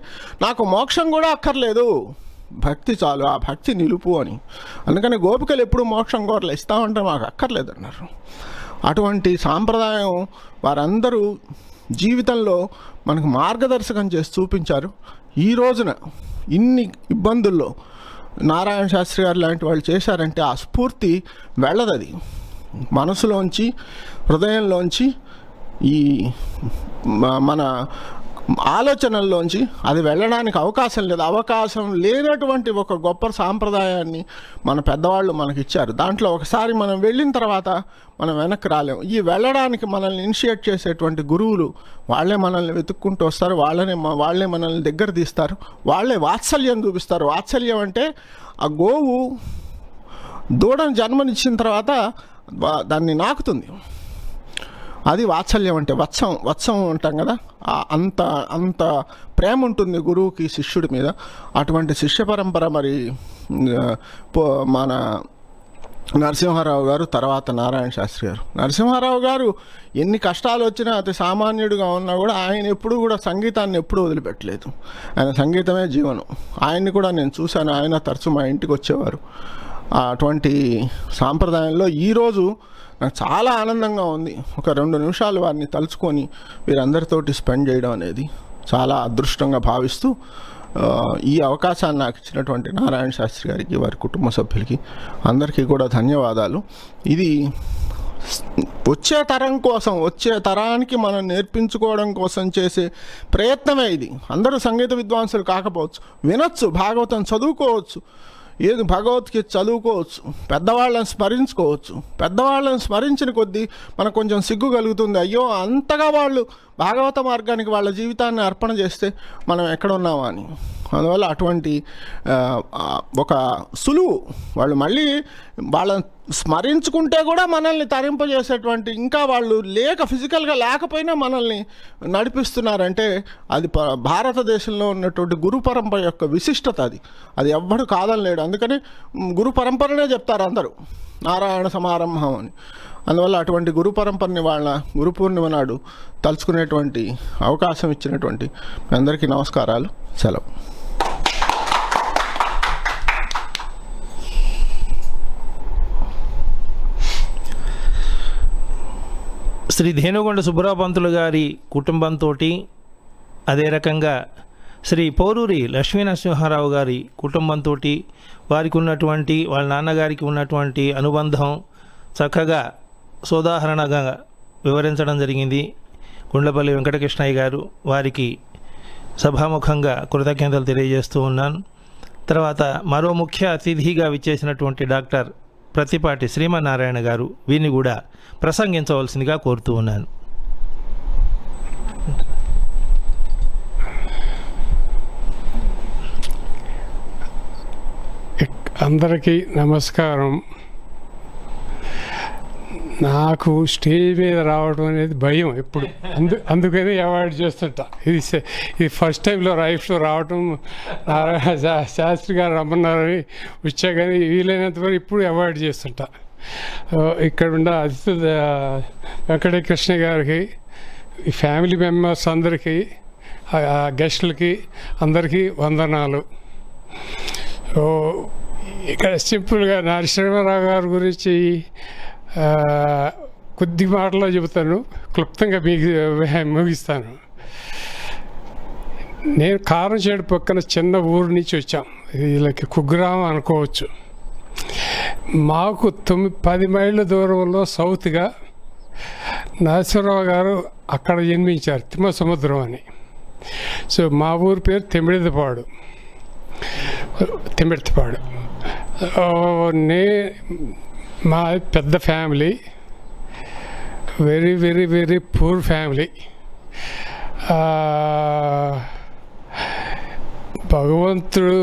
నాకు మోక్షం కూడా అక్కర్లేదు, భక్తి చాలు, ఆ భక్తి నిలుపు అని. అందుకని గోపికలు ఎప్పుడు మోక్షం కోరలు ఇస్తామంటే మాకు అక్కర్లేదన్నారు. అటువంటి సాంప్రదాయం వారందరూ జీవితంలో మనకు మార్గదర్శకం చేసి చూపించారు. ఈ రోజున ఇన్ని ఇబ్బందుల్లో నారాయణ శాస్త్రి గారు లాంటి వాళ్ళు చేశారంటే ఆ స్ఫూర్తి వెళ్ళదు, అది మనసులోంచి, హృదయంలోంచి, ఈ మన ఆలోచనల్లోంచి అది వెళ్ళడానికి అవకాశం లేదు. అవకాశం లేనటువంటి ఒక గొప్ప సాంప్రదాయాన్ని మన పెద్దవాళ్ళు మనకిచ్చారు. దాంట్లో ఒకసారి మనం వెళ్ళిన తర్వాత మనం వెనక్కి రాలేము. ఈ వెళ్ళడానికి మనల్ని ఇనిషియేట్ చేసేటువంటి గురువులు వాళ్ళే మనల్ని వెతుక్కుంటూ వస్తారు, వాళ్ళే మనల్ని దగ్గర తీస్తారు, వాళ్ళే వాత్సల్యం చూపిస్తారు. వాత్సల్యం అంటే ఆ గోవు దూడను జన్మనిచ్చిన తర్వాత దాన్ని నాకుతుంది, అది వాత్సల్యం అంటే. వత్సం అంటాం కదా, అంత ప్రేమ ఉంటుంది గురువుకి శిష్యుడి మీద. అటువంటి శిష్య పరంపర మరి మన నరసింహారావు గారు, తర్వాత నారాయణ శాస్త్రి గారు. నరసింహారావు గారు ఎన్ని కష్టాలు వచ్చినా, అతి సామాన్యుడిగా ఉన్నా కూడా ఆయన ఎప్పుడు కూడా సంగీతాన్ని ఎప్పుడూ వదిలిపెట్టలేదు. ఆయన సంగీతమే జీవనం. ఆయన్ని కూడా నేను చూశాను, ఆయన తరచు మా ఇంటికి వచ్చేవారు. అటువంటి సాంప్రదాయంలో ఈరోజు నాకు చాలా ఆనందంగా ఉంది. ఒక 2 నిమిషాలు వారిని తలుచుకొని వీరందరితోటి స్పెండ్ చేయడం అనేది చాలా అదృష్టంగా భావిస్తూ, ఈ అవకాశాన్ని నాకు ఇచ్చినటువంటి నారాయణ శాస్త్రి గారికి, వారి కుటుంబ సభ్యులకి అందరికీ కూడా ధన్యవాదాలు. ఇది వచ్చే తరం కోసం, వచ్చే తరానికి మనం నేర్పించుకోవడం కోసం చేసే ప్రయత్నమే ఇది. అందరూ సంగీత విద్వాంసులు కాకపోవచ్చు, వినొచ్చు, భాగవతం చదువుకోవచ్చు, ఏది భగవద్గీత చదువుకోవచ్చు, పెద్దవాళ్ళని స్మరించుకోవచ్చు. పెద్దవాళ్ళని స్మరించిన కొద్దీ మనకు కొంచెం సిగ్గు కలుగుతుంది. అయ్యో, అంతగా వాళ్ళు భాగవత మార్గానికి వాళ్ళ జీవితాన్ని అర్పణ చేస్తే మనం ఎక్కడ ఉన్నామా అని. అందువల్ల అటువంటి ఒక సులువు, వాళ్ళు మళ్ళీ వాళ్ళని స్మరించుకుంటే కూడా మనల్ని తరింపజేసేటువంటి, ఇంకా వాళ్ళు ఫిజికల్గా లేకపోయినా మనల్ని నడిపిస్తున్నారంటే అది భారతదేశంలో ఉన్నటువంటి గురు పరంపర యొక్క విశిష్టత. అది ఎవ్వడు కాదనలేడు. అందుకని గురు పరంపరనే చెప్తారు అందరూ, నారాయణ సమారంభం అని. అందువల్ల అటువంటి గురు పరంపరని వాళ్ళ గురు పూర్ణిమ నాడు తలుచుకునేటువంటి అవకాశం ఇచ్చినటువంటి మీ అందరికీ నమస్కారాలు. సెలవు. శ్రీ ధేనుగొండ సుబ్బరావు పంతులు గారి కుటుంబంతో, అదే రకంగా శ్రీ పోరూరి లక్ష్మీ నరసింహారావు గారి కుటుంబంతో వారికి ఉన్నటువంటి, వాళ్ళ నాన్నగారికి ఉన్నటువంటి అనుబంధం చక్కగా సోదాహరణగా వివరించడం జరిగింది. గుండ్లపల్లి వెంకటకృష్ణయ్య గారు, వారికి సభాముఖంగా కృతజ్ఞతలు తెలియజేస్తూ ఉన్నాను. తర్వాత మరో ముఖ్య అతిథిగా విచ్చేసినటువంటి డాక్టర్ ప్రతిపాటి శ్రీమన్నారాయణ గారు, వీరిని కూడా ప్రసంగించవలసిందిగా కోరుతూ ఉన్నాను. అందరికీ నమస్కారం. నాకు స్టేజ్ మీద రావడం అనేది భయం ఎప్పుడు, అందుకని అవాయిడ్ చేస్తుంటా. ఇది ఫస్ట్ టైంలో లైఫ్లో రావటం, శాస్త్రి గారు రమ్మన్నారని వచ్చా, కానీ వీలైనంత వరకు ఇప్పుడు అవాయిడ్ చేస్తుంటా. ఇక్కడ ఉన్న అతిథి వెంకటకృష్ణ గారికి, ఈ ఫ్యామిలీ మెంబర్స్ అందరికీ, గెస్టులకి అందరికీ వందనాలు. ఇక్కడ సింపుల్గా నరసింహారావు గారి గురించి కొద్ది మాటలో చెబుతాను, క్లుప్తంగా ముగిస్తాను. నేను కారంచేడు పక్కన చిన్న ఊరు నుంచి వచ్చాం, వీళ్ళకి కుగ్రామం అనుకోవచ్చు. మాకు 10 మైళ్ళ దూరంలో సౌత్గా నరసింహారావు గారు అక్కడ జన్మించారు, తిమ్మసముద్రం అని. సో మా ఊరి పేరు తిమ్మిడిపాడు. నే మా పెద్ద family, very very very poor family. భగవంతుడు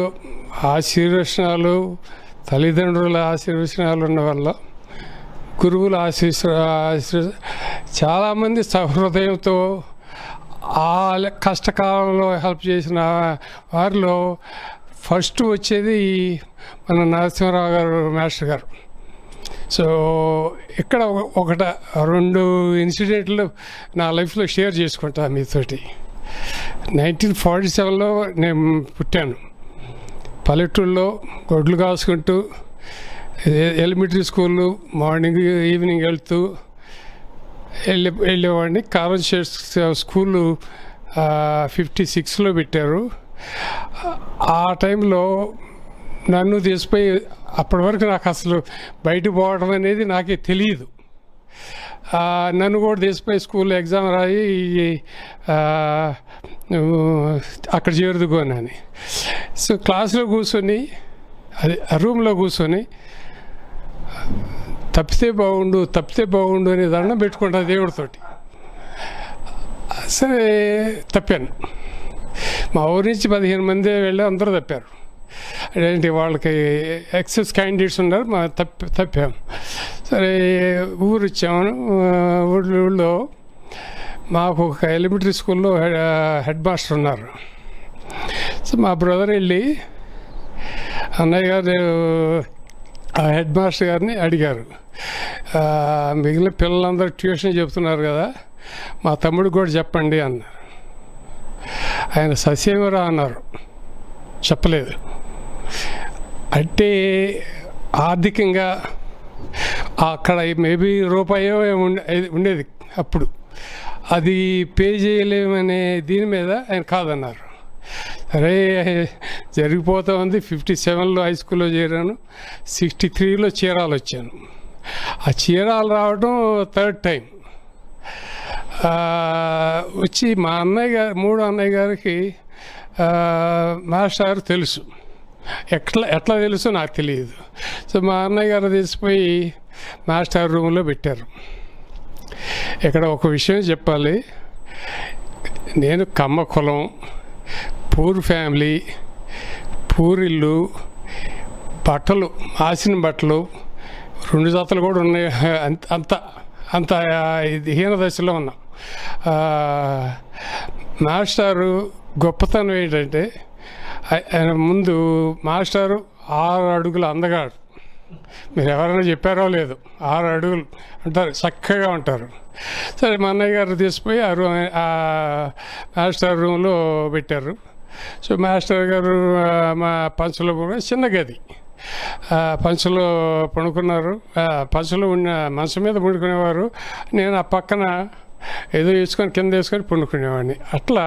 ఆశీర్వచనాలు, తల్లిదండ్రుల ఆశీర్వచనాలు ఉన్న వల్ల, గురువుల చాలామంది సహృదయంతో ఆ కష్టకాలంలో హెల్ప్ చేసిన వారిలో ఫస్ట్ వచ్చేది మన నరసింహారావు గారు మాస్టర్ గారు. సో ఇక్కడ రెండు ఇన్సిడెంట్లు నా లైఫ్లో షేర్ చేసుకుంటా మీతోటి. 1947లో నేను పుట్టాను. పల్లెటూళ్ళలో గొడ్లు కాసుకుంటూ ఎలిమెంటరీ స్కూళ్ళు మార్నింగ్ ఈవినింగ్ వెళ్తూ వెళ్ళేవాడిని. కాలేజ్ స్కూలు 56లో పెట్టారు. ఆ టైంలో నన్ను తీసిపోయి, అప్పటి వరకు నాకు అసలు బయటకు పోవడం అనేది నాకే తెలియదు. నన్ను కూడా తీసిపోయి స్కూల్లో ఎగ్జామ్ రాయి అక్కడ చేరుదుకోనని. సో క్లాస్లో కూర్చొని, అది రూమ్లో కూర్చొని తప్పితే బాగుండు అని దండం పెట్టుకుంటా దేవుడితోటి. సరే తప్పాను. మా ఊరి నుంచి 15 మంది వెళ్ళి అందరూ తప్పారు. ఏంటి వాళ్ళకి ఎక్సెస్ క్యాండిడేట్స్ ఉన్నారు, మా తప్పాము. సరే ఊరు వచ్చాము. ఊళ్ళో మాకు ఒక ఎలిమెంటరీ స్కూల్లో హెడ్ మాస్టర్ ఉన్నారు. సో మా బ్రదర్ వెళ్ళి అన్నయ్య గారు ఆ హెడ్ మాస్టర్ గారిని అడిగారు, మిగిలిన పిల్లలందరూ ట్యూషన్ చెప్తున్నారు కదా, మా తమ్ముడికి కూడా చెప్పండి అన్నారు. ఆయన ససేమరా అన్నారు, చెప్పలేదు. అంటే ఆర్థికంగా అక్కడ మేబీ రూపాయో ఉండేది అప్పుడు, అది పే చేయలేమనే దీని మీద ఆయన కాదన్నారు. అరే జరిగిపోతా ఉంది. 57లో హై స్కూల్లో చేరాను, 63లో చీరాలు వచ్చాను. ఆ చీరాలు రావడం థర్డ్ టైం. వచ్చి మా అన్నయ్య గారు, మూడో అన్నయ్య గారికి మాస్టర్ తెలుసు. ఎట్లా తెలుసు నాకు తెలియదు. సో మా అన్నయ్య గారు తీసిపోయి మాస్టర్ రూమ్లో పెట్టారు. ఇక్కడ ఒక విషయం చెప్పాలి. నేను కమ్మ కులం, పూర్ ఫ్యామిలీ, పూరిల్లు, బట్టలు, మాసిన బట్టలు 2 జతలు కూడా ఉన్నాయి. అంత హీన దశలో ఉన్నాం. మాస్టారు గొప్పతనం ఏంటంటే, ఆయన ముందు మాస్టారు 6 అడుగుల అందగాడు. మీరు ఎవరైనా చెప్పారో లేదు, 6 అడుగులు అంటారు, చక్కగా ఉంటారు. సరే మా అన్నయ్య గారు తీసిపోయి ఆ మాస్టర్ రూమ్లో పెట్టారు. సో మాస్టర్ గారు మా పంచలో చిన్న గది, పంచలో పడుకున్నారు. పంచలో ఉన్న మంచం మీద పడుకునేవారు. నేను ఆ పక్కన ఏదో వేసుకొని కింద వేసుకొని పండుకునేవాడిని. అట్లా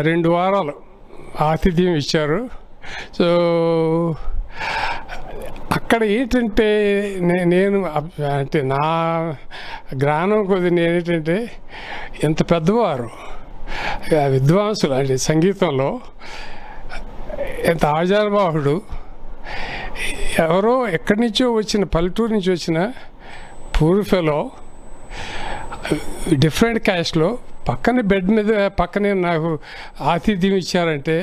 2 వారాలు ఆతిథ్యం ఇచ్చారు. సో అక్కడ ఏంటంటే నేను అంటే నా జ్ఞానం కొద్ది నేనేంటంటే, ఎంత పెద్దవారు విద్వాంసులు అంటే సంగీతంలో ఎంత ఆజానుబాహుడు, ఎవరో ఎక్కడి నుంచో వచ్చిన, పల్లెటూరు నుంచి వచ్చిన పూర్ ఫెలో, డిఫరెంట్ క్యాస్ట్లో పక్కనే బెడ్ మీద పక్కనే నాకు ఆతిథ్యం ఇచ్చారంటే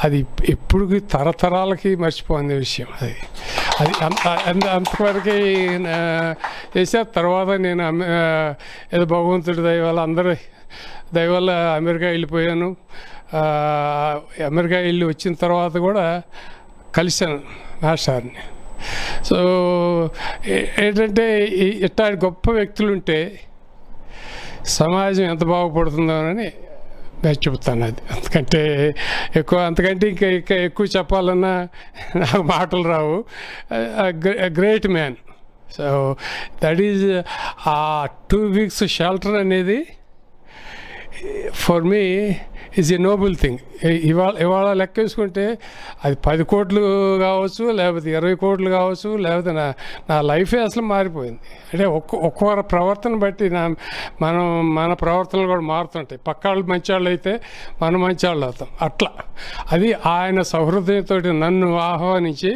అది ఎప్పుడు తరతరాలకి మర్చిపోయిన విషయం. అది అంతవరకు చేసే తర్వాత నేను ఏదో భగవంతుడి దయ వల్ల, అందరి దయ వల్ల అమెరికా వెళ్ళిపోయాను. అమెరికా వెళ్ళి వచ్చిన తర్వాత కూడా కలిశాను మాస్టర్ని. సో ఏంటంటే ఇట్లాంటి గొప్ప వ్యక్తులు ఉంటే సమాజం ఎంత బాగుపడుతుందోనని నేను చెబుతాను. అది అంతకంటే ఇంకా ఎక్కువ చెప్పాలన్నా నాకు మాటలు రావు. Great man. So that is ఆ 2 వీక్స్ షెల్టర్ అనేది for me is a noble thing. ఇవాళ లెక్క వేసుకుంటే అది 10 కోట్లు కావచ్చు, లేకపోతే 20 కోట్లు కావచ్చు, లేకపోతే నా లైఫే అసలు మారిపోయింది. అంటే ఒక్కొక్క ప్రవర్తన బట్టి మన ప్రవర్తనలు కూడా మారుతుంటాయి. పక్క వాళ్ళు మంచివాళ్ళు అయితే మనం మంచివాళ్ళు అవుతాం. అట్లా అది ఆయన సౌహృదయంతో నన్ను ఆహ్వానించి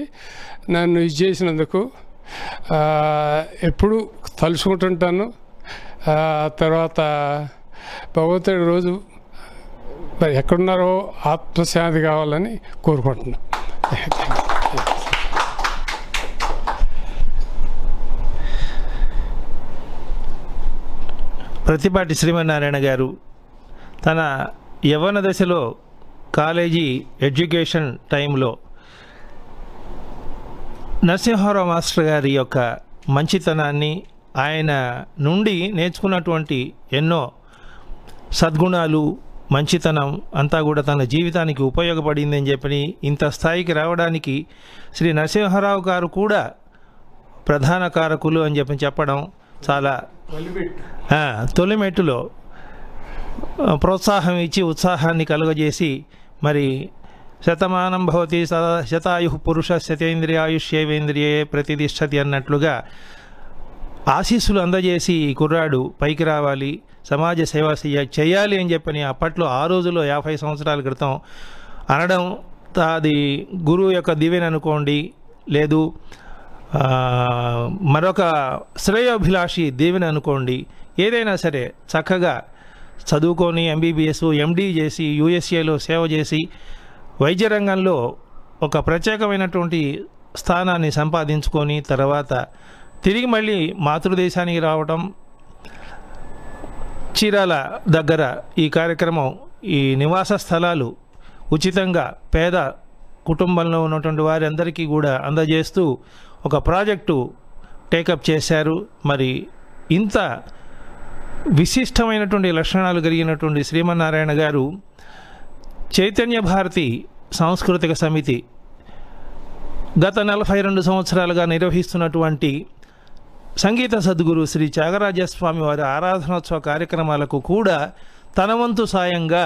నన్ను ఇది చేసినందుకు ఎప్పుడు తలుచుకుంటుంటాను. తర్వాత భగవంతుడి రోజు మరి ఎక్కడున్నారో ఆత్మశాంతి కావాలని కోరుకుంటున్నాను. ప్రతిపాటి శ్రీమన్నారాయణ గారు తన యవ్వన దశలో కాలేజీ ఎడ్యుకేషన్ టైంలో నరసింహారావు మాస్టర్ గారి యొక్క మంచితనాన్ని, ఆయన నుండి నేర్చుకున్నటువంటి ఎన్నో సద్గుణాలు, మంచితనం అంతా కూడా తన జీవితానికి ఉపయోగపడిందని చెప్పి ఇంత స్థాయికి రావడానికి శ్రీ నరసింహారావు గారు కూడా ప్రధాన కారకులు అని చెప్పడం చాలా తొలిమెట్టులో ప్రోత్సాహం ఇచ్చి ఉత్సాహాన్ని కలుగజేసి మరి శతమానం భవతి శతాయు పురుష శతేంద్రియాయుష్యేవేంద్రియే ప్రతిష్టతి అన్నట్లుగా ఆశీస్సులు అందజేసి ఈ కుర్రాడు పైకి రావాలి, సమాజ సేవ చేయాలి అని చెప్పని అప్పట్లో ఆ రోజుల్లో 50 సంవత్సరాల క్రితం అనడం అది గురువు యొక్క దీవెన అనుకోండి, లేదు మరొక శ్రేయోభిలాషి దీవెన అనుకోండి, ఏదైనా సరే చక్కగా చదువుకొని ఎంబీబీఎస్ ఎండీ చేసి యూఎస్ఏలో సేవ చేసి వైద్య రంగంలో ఒక ప్రత్యేకమైనటువంటి స్థానాన్ని సంపాదించుకొని తర్వాత తిరిగి మళ్ళీ మాతృదేశానికి రావటం, చీరాల దగ్గర ఈ కార్యక్రమం, ఈ నివాస స్థలాలు ఉచితంగా పేద కుటుంబంలో ఉన్నటువంటి వారందరికీ కూడా అందజేస్తూ ఒక ప్రాజెక్టు టేకప్ చేశారు. మరి ఇంత విశిష్టమైనటువంటి లక్షణాలు కలిగినటువంటి శ్రీమన్నారాయణ గారు చైతన్య భారతి సాంస్కృతిక సమితి గత 42 సంవత్సరాలుగా నిర్వహిస్తున్నటువంటి సంగీత సద్గురు శ్రీ త్యాగరాజస్వామి వారి ఆరాధనోత్సవ కార్యక్రమాలకు కూడా తన వంతు సాయంగా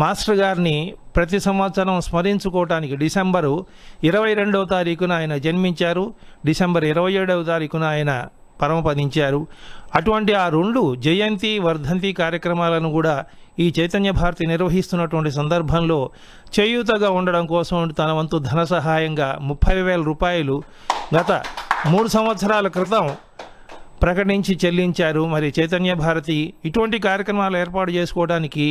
మాస్టర్ గారిని ప్రతి సంవత్సరం స్మరించుకోవటానికి డిసెంబరు 22వ తారీఖున ఆయన జన్మించారు, డిసెంబర్ 27వ తారీఖున ఆయన పరమపదించారు. అటువంటి ఆ 2 జయంతి వర్ధంతి కార్యక్రమాలను కూడా ఈ చైతన్య భారతి నిర్వహిస్తున్నటువంటి సందర్భంలో చేయూతగా ఉండడం కోసం తన వంతు ధన సహాయంగా 30,000 రూపాయలు గత 3 సంవత్సరాల క్రితం ప్రకటించి చెల్లించారు. మరి చైతన్య భారతి ఇటువంటి కార్యక్రమాలు ఏర్పాటు చేసుకోవడానికి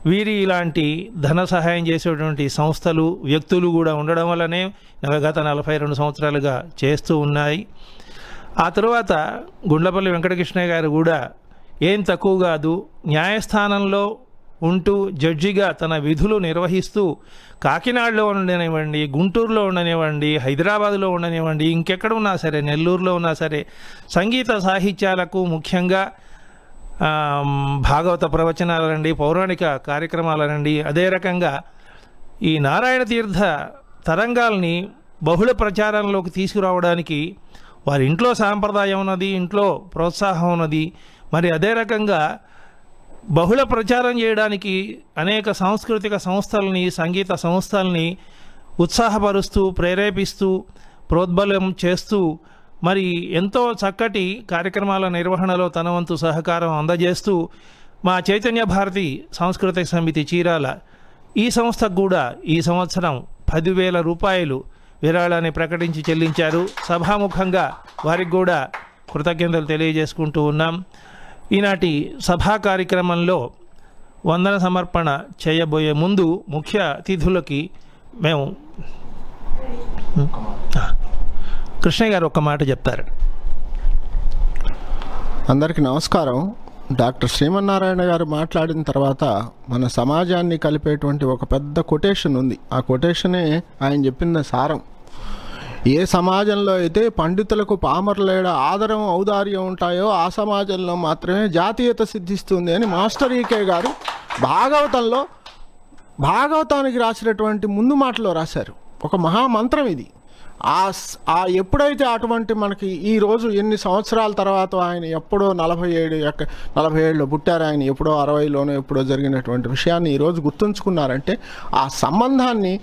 వీరి ఇలాంటి ధన సహాయం చేసేటువంటి సంస్థలు, వ్యక్తులు కూడా ఉండడం వల్లనే గత 42 సంవత్సరాలుగా చేస్తూ ఉన్నాయి. ఆ తరువాత గుండ్లపల్లి వెంకటకృష్ణయ్య గారు కూడా ఏం తక్కువ కాదు, న్యాయస్థానంలో ఉంటూ జడ్జిగా తన విధులు నిర్వహిస్తూ కాకినాడలో ఉండనివ్వండి, గుంటూరులో ఉండనివ్వండి, హైదరాబాదులో ఉండనివ్వండి, ఇంకెక్కడ ఉన్నా సరే, నెల్లూరులో ఉన్నా సరే, సంగీత సాహిత్యాలకు ముఖ్యంగా భాగవత ప్రవచనాలనండి, పౌరాణిక కార్యక్రమాలనండి, అదే రకంగా ఈ నారాయణ తీర్థ తరంగాల్ని బహుళ ప్రచారంలోకి తీసుకురావడానికి వారి ఇంట్లో సాంప్రదాయం ఉన్నది, ఇంట్లో ప్రోత్సాహం ఉన్నది. మరి అదే రకంగా బహుళ ప్రచారం చేయడానికి అనేక సాంస్కృతిక సంస్థల్ని, సంగీత సంస్థల్ని ఉత్సాహపరుస్తూ, ప్రేరేపిస్తూ, ప్రోద్బలం చేస్తూ మరి ఎంతో చక్కటి కార్యక్రమాల నిర్వహణలో తన వంతు సహకారం అందజేస్తూ మా చైతన్య భారతి సాంస్కృతిక సమితి చీరాల ఈ సంస్థకు కూడా ఈ సంవత్సరం 10,000 రూపాయలు విరాళాన్ని ప్రకటించి చెల్లించారు. సభాముఖంగా వారికి కూడా కృతజ్ఞతలు తెలియజేసుకుంటూ ఉన్నాం. ఈనాటి సభా కార్యక్రమంలో వందన సమర్పణ చేయబోయే ముందు ముఖ్య అతిథులకి మేము కృష్ణయ్య గారు ఒక మాట చెప్తారు. అందరికీ నమస్కారం. డాక్టర్ శ్రీమన్నారాయణ గారు మాట్లాడిన తర్వాత మన సమాజాన్ని కలిపేటువంటి ఒక పెద్ద కొటేషన్ ఉంది. ఆ కొటేషనే ఆయన చెప్పిన సారం. ఏ సమాజంలో అయితే పండితులకు పామరులేడ ఆదరం ఔదార్యం ఉంటాయో ఆ సమాజంలో మాత్రమే జాతీయత సిద్ధిస్తుంది అని మాస్టర్ ఈకే గారు భాగవతానికి రాసినటువంటి ముందు మాటలో రాశారు. ఒక మహామంత్రం ఇది. ఎప్పుడైతే అటువంటి మనకి ఈరోజు ఎన్ని సంవత్సరాల తర్వాత, ఆయన ఎప్పుడో 47లో పుట్టారు, ఆయన ఎప్పుడో 60లోనో ఎప్పుడో జరిగినటువంటి విషయాన్ని ఈరోజు గుర్తుంచుకున్నారంటే ఆ సంబంధాన్ని,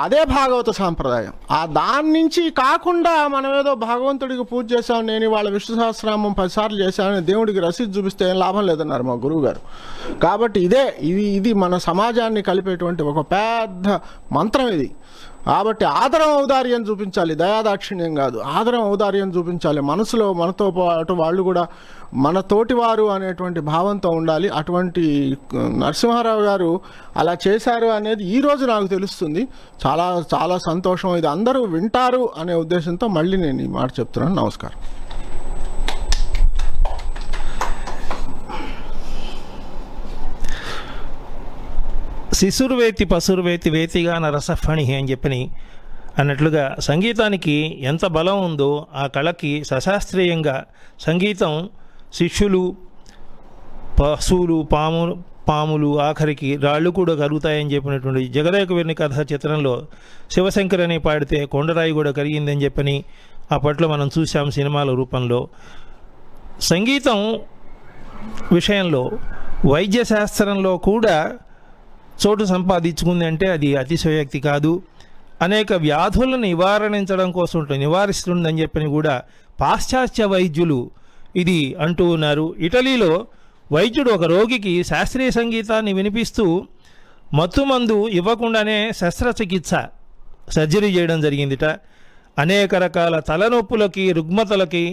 అదే భాగవత సాంప్రదాయం. దాని నుంచి కాకుండా మనం ఏదో భగవంతుడికి పూజ చేశాం, నేను వాళ్ళ విష్ణు సహస్రనామం 10 సార్లు చేశానని దేవుడికి రసీదు చూపిస్తే ఏం లాభం లేదన్నారు మా గురువు గారు. కాబట్టి ఇది మన సమాజాన్ని కలిపేటువంటి ఒక పెద్ద మంత్రం ఇది. కాబట్టి ఆదరం ఔదార్యం చూపించాలి, దయాదాక్షిణ్యం కాదు. ఆదరం ఔదార్యం చూపించాలి. మనసులో మనతో పాటు వాళ్ళు కూడా మన తోటివారు అనేటువంటి భావంతో ఉండాలి. అటువంటి నరసింహారావు గారు అలా చేశారు అనేది ఈరోజు నాకు తెలుస్తుంది. చాలా చాలా సంతోషం. ఇది అందరూ వింటారు అనే ఉద్దేశంతో మళ్ళీ నేను ఈ మాట చెప్తున్నాను. నమస్కారం. శిశుర్వేతి పశుర్వేతి వేతిగా నరసఫణి అని చెప్పని అన్నట్లుగా సంగీతానికి ఎంత బలం ఉందో ఆ కళకి సశాస్త్రీయంగా సంగీతం శిష్యులు, పశువులు, పాములు, ఆఖరికి రాళ్ళు కూడా కరుగుతాయని చెప్పినటువంటి జగదేక వీరుని కథ చిత్రంలో శివశంకర్ అని పాడితే కొండరాయి కూడా కరిగిందని చెప్పని అప్పట్లో మనం చూసాం సినిమాల రూపంలో. సంగీతం విషయంలో వైద్య శాస్త్రంలో కూడా చోటు సంపాదించుకుంది అంటే అది అతిశయోక్తి కాదు. అనేక వ్యాధులను నివారించడం కోసం నివారిస్తుందని చెప్పని కూడా పాశ్చాత్య వైద్యులు ఇది అంటూ ఉన్నారు. ఇటలీలో వైద్యుడు ఒక రోగికి శాస్త్రీయ సంగీతాన్ని వినిపిస్తూ మత్తుమందు ఇవ్వకుండానే శస్త్రచికిత్స సర్జరీ చేయడం జరిగిందిట. అనేక రకాల తలనొప్పులకి, రుగ్మతలకి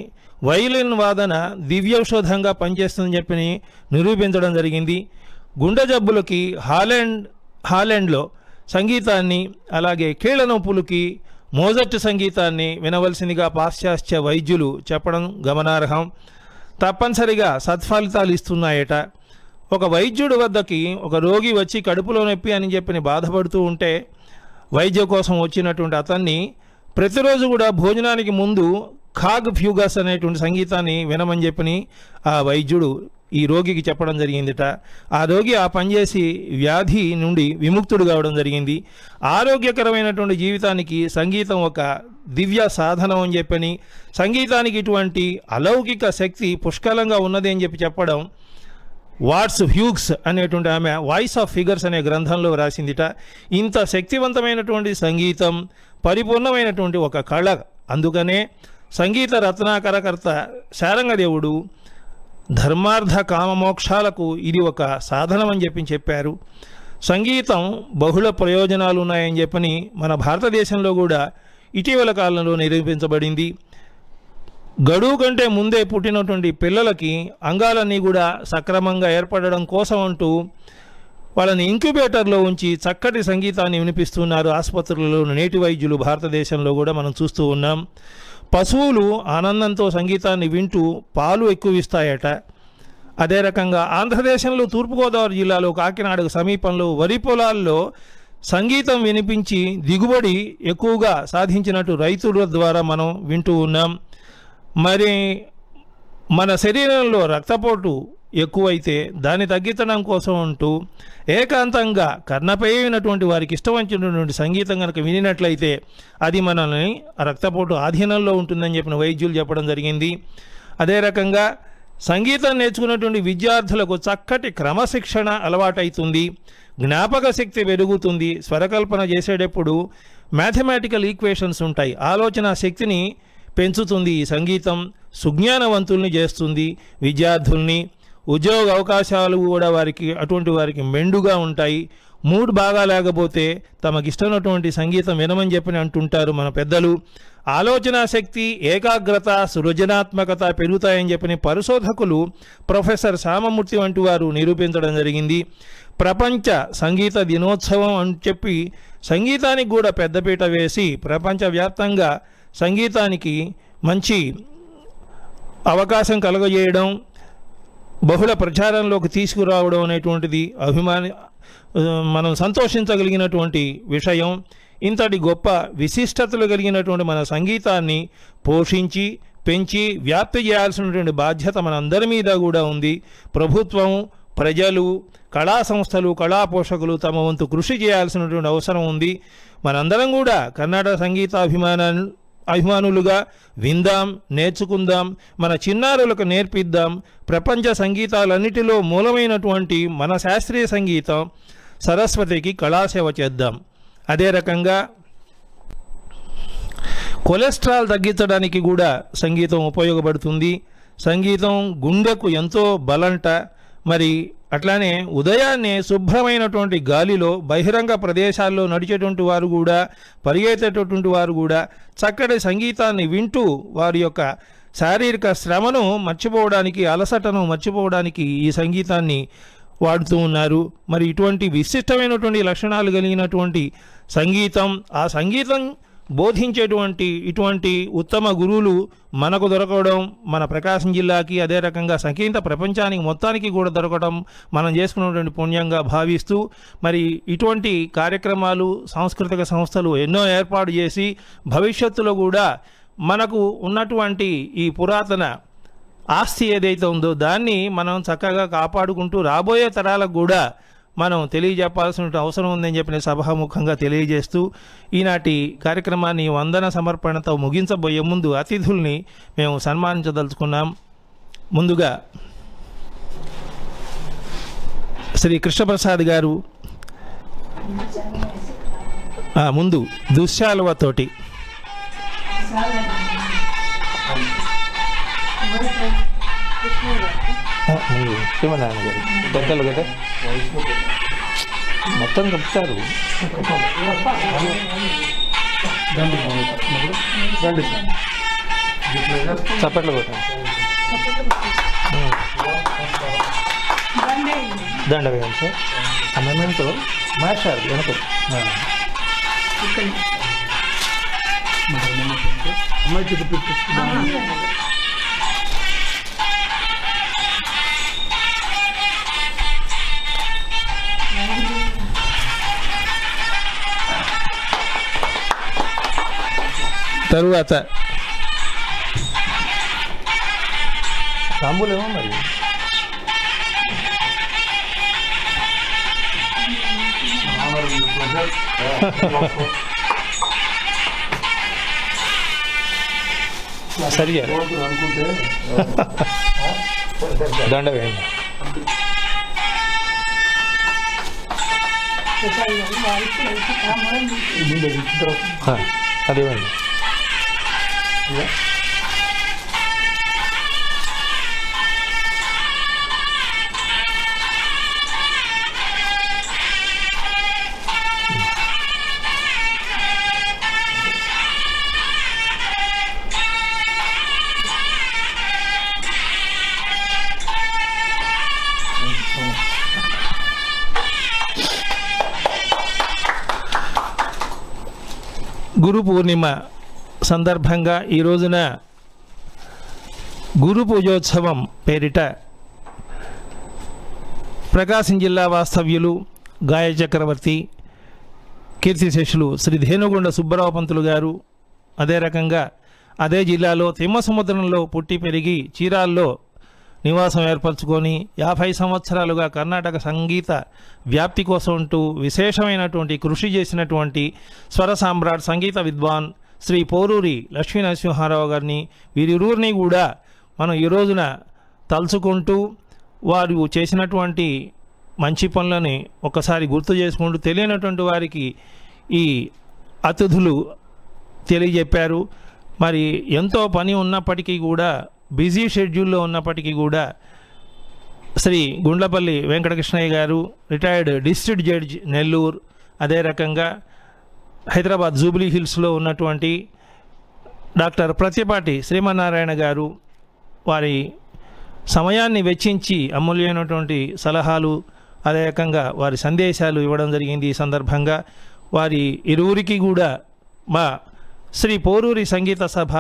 వైలిన్ వాదన దివ్యౌషధంగా పనిచేస్తుందని చెప్పి నిరూపించడం జరిగింది. గుండె జబ్బులకి హాలెండ్లో సంగీతాన్ని, అలాగే కీళ్ళ నొప్పులకి మోజర్ట్ సంగీతాన్ని వినవలసిందిగా పాశ్చాత్య వైద్యులు చెప్పడం గమనార్హం. తప్పనిసరిగా సత్ఫలితాలు ఇస్తున్నాయట. ఒక వైద్యుడి వద్దకి ఒక రోగి వచ్చి కడుపులో నొప్పి అని చెప్పి బాధపడుతూ ఉంటే వైద్య కోసం వచ్చినటువంటి అతన్ని ప్రతిరోజు కూడా భోజనానికి ముందు ఖాగ్ ఫ్యూగస్ అనేటువంటి సంగీతాన్ని వినమని చెప్పని ఆ వైద్యుడు ఈ రోగికి చెప్పడం జరిగిందిట. ఆ రోగి ఆ పనిచేసి వ్యాధి నుండి విముక్తుడు కావడం జరిగింది. ఆరోగ్యకరమైనటువంటి జీవితానికి సంగీతం ఒక దివ్య సాధనం అని చెప్పని, సంగీతానికి ఇటువంటి అలౌకిక శక్తి పుష్కలంగా ఉన్నది అని చెప్పడం వాట్స్ హ్యూగ్స్ అనేటువంటి ఆమె వాయిస్ ఆఫ్ ఫిగర్స్ అనే గ్రంథంలో రాసిందిట. ఇంత శక్తివంతమైనటువంటి సంగీతం పరిపూర్ణమైనటువంటి ఒక కళ. అందుకనే సంగీత రత్నాకరకర్త శారంగదేవుడు ధర్మార్థ కామమోక్షాలకు ఇది ఒక సాధనం అని చెప్పారు. సంగీతం బహుళ ప్రయోజనాలు ఉన్నాయని చెప్పని మన భారతదేశంలో కూడా ఇటీవల కాలంలో నిరూపించబడింది. గడువు కంటే ముందే పుట్టినటువంటి పిల్లలకి అంగాలన్నీ కూడా సక్రమంగా ఏర్పడడం కోసం అంటూ వాళ్ళని ఇంక్యుబేటర్లో ఉంచి చక్కటి సంగీతాన్ని వినిపిస్తున్నారు ఆసుపత్రులలో నేటి వైద్యులు. భారతదేశంలో కూడా మనం చూస్తూ ఉన్నాం. పశువులు ఆనందంతో సంగీతాన్ని వింటూ పాలు ఎక్కువ ఇస్తాయట. అదే రకంగా ఆంధ్రదేశంలో తూర్పుగోదావరి జిల్లాలో కాకినాడకు సమీపంలో వరి పొలాల్లో సంగీతం వినిపించి దిగుబడి ఎక్కువగా సాధించినట్టు రైతుల ద్వారా మనం వింటూ ఉన్నాం. మరి మన శరీరంలో రక్తపోటు ఎక్కువైతే దాన్ని తగ్గించడం కోసం అంటూ ఏకాంతంగా కర్ణపైనటువంటి వారికి ఇష్టం వచ్చినటువంటి సంగీతం కనుక వినినట్లయితే అది మనల్ని రక్తపోటు ఆధీనంలో ఉంటుందని చెప్పిన వైద్యులు చెప్పడం జరిగింది. అదే రకంగా సంగీతం నేర్చుకున్నటువంటి విద్యార్థులకు చక్కటి క్రమశిక్షణ అలవాటవుతుంది, జ్ఞాపక శక్తి పెరుగుతుంది. స్వరకల్పన చేసేటప్పుడు మ్యాథమెటికల్ ఈక్వేషన్స్ ఉంటాయి, ఆలోచన శక్తిని పెంచుతుంది. ఈ సంగీతం సుజ్ఞానవంతుల్ని చేస్తుంది. విద్యార్థుల్ని ఉద్యోగ అవకాశాలు కూడా అటువంటి వారికి మెండుగా ఉంటాయి. మూడ్ బాగా లేకపోతే తమకిష్టమైనటువంటి సంగీతం వినమని చెప్పని అంటుంటారు మన పెద్దలు. ఆలోచన శక్తి, ఏకాగ్రత, సృజనాత్మకత పెరుగుతాయని చెప్పని పరిశోధకులు ప్రొఫెసర్ సామమూర్తి వంటి వారు నిరూపించడం జరిగింది. ప్రపంచ సంగీత దినోత్సవం అని చెప్పి సంగీతానికి కూడా పెద్దపీట వేసి ప్రపంచవ్యాప్తంగా సంగీతానికి మంచి అవకాశం కలుగజేయడం, బహుళ ప్రచారంలోకి తీసుకురావడం అనేటువంటిది మనం సంతోషించగలిగినటువంటి విషయం. ఇంతటి గొప్ప విశిష్టతలు కలిగినటువంటి మన సంగీతాన్ని పోషించి పెంచి వ్యాప్తి చేయాల్సినటువంటి బాధ్యత మనందరి మీద కూడా ఉంది. ప్రభుత్వం, ప్రజలు, కళా సంస్థలు, కళా పోషకులు తమ వంతు కృషి చేయాల్సినటువంటి అవసరం ఉంది. మనందరం కూడా కర్ణాటక సంగీత అభిమానులుగా విందాం, నేర్చుకుందాం, మన చిన్నారులకు నేర్పిద్దాం. ప్రపంచ సంగీతాలన్నిటిలో మూలమైనటువంటి మన శాస్త్రీయ సంగీతం సరస్వతికి కళాసేవ చేద్దాం. అదే రకంగా కొలెస్ట్రాల్ తగ్గించడానికి కూడా సంగీతం ఉపయోగపడుతుంది. సంగీతం గుండెకు ఎంతో బలంట. మరి అట్లానే ఉదయాన్నే శుభ్రమైనటువంటి గాలిలో బహిరంగ ప్రదేశాల్లో నడిచేటువంటి వారు కూడా, పరిగెత్తేటటువంటి వారు కూడా చక్కటి సంగీతాన్ని వింటూ వారి యొక్క శారీరక శ్రమను మర్చిపోవడానికి, అలసటను మర్చిపోవడానికి ఈ సంగీతాన్ని వాడుతూ ఉన్నారు. మరి ఇటువంటి విశిష్టమైనటువంటి లక్షణాలు కలిగినటువంటి సంగీతం, ఆ సంగీతం బోధించేటువంటి ఇటువంటి ఉత్తమ గురువులు మనకు దొరకడం, మన ప్రకాశం జిల్లాకి అదే రకంగా సంగీత ప్రపంచానికి మొత్తానికి కూడా దొరకడం మనం చేసుకున్నటువంటి పుణ్యంగా భావిస్తూ, మరి ఇటువంటి కార్యక్రమాలు సాంస్కృతిక సంస్థలు ఎన్నో ఏర్పాటు చేసి భవిష్యత్తులో కూడా మనకు ఉన్నటువంటి ఈ పురాతన ఆస్తి ఏదైతే ఉందో దాన్ని మనం చక్కగా కాపాడుకుంటూ రాబోయే తరాలకు కూడా మనం తెలియజెప్పాల్సిన అవసరం ఉందని చెప్పిన సభాముఖంగా తెలియజేస్తూ ఈనాటి కార్యక్రమాన్ని వందన సమర్పణతో ముగించబోయే ముందు అతిథుల్ని మేము సన్మానించదలుచుకున్నాం. ముందుగా శ్రీ కృష్ణప్రసాద్ గారు ముందు దుశ్శాలువతోటి శివనారాయణ గారు పెద్దలు కదా మొత్తం చెప్తారు. చప్పట్లు కొట్టండి. దండ వేయండి సార్. అమ్మతో మాస్టర్ వెనక అమ్మాయి చూపించు. తరువాత తాంబూలేమో మరి సరిగా దండ వేయండి. అదేవండి. గురు పూర్ణిమ సందర్భంగా ఈ రోజున గురు పూజోత్సవం పేరిట ప్రకాశం జిల్లా వాస్తవ్యులు గాయ చక్రవర్తి కీర్తిశేషులు శ్రీ ధేనుగొండ సుబ్బరావు పంతులు గారు, అదే రకంగా అదే జిల్లాలో తిమ్మసముద్రంలో పుట్టి పెరిగి చీరాల్లో నివాసం ఏర్పరచుకొని 50 సంవత్సరాలుగా కర్ణాటక సంగీత వ్యాప్తి కోసం ఉంటూ విశేషమైనటువంటి కృషి చేసినటువంటి స్వర సామ్రాట్ సంగీత విద్వాన్ శ్రీ పోరూరి లక్ష్మీనరసింహారావు గారిని, వీరిరువురిని కూడా మనం ఈ రోజున తలుచుకుంటూ వారు చేసినటువంటి మంచి పనులని ఒకసారి గుర్తు చేసుకుంటూ తెలియనటువంటి వారికి ఈ అతిథులు తెలియజెప్పారు. మరి ఎంతో పని ఉన్నప్పటికీ కూడా, బిజీ షెడ్యూల్లో ఉన్నప్పటికీ కూడా శ్రీ గుండ్లపల్లి వెంకటకృష్ణయ్య గారు, రిటైర్డ్ డిస్ట్రిక్ట్ జడ్జ్ నెల్లూరు, అదే రకంగా హైదరాబాద్ జూబ్లీ హిల్స్లో ఉన్నటువంటి డాక్టర్ ప్రత్యపాటి శ్రీమన్నారాయణ గారు వారి సమయాన్ని వెచ్చించి అమూల్యమైనటువంటి సలహాలు, అదే రకంగా వారి సందేశాలు ఇవ్వడం జరిగింది. ఈ సందర్భంగా వారి ఇరువురికి కూడా మా శ్రీ పోరూరి సంగీత సభ,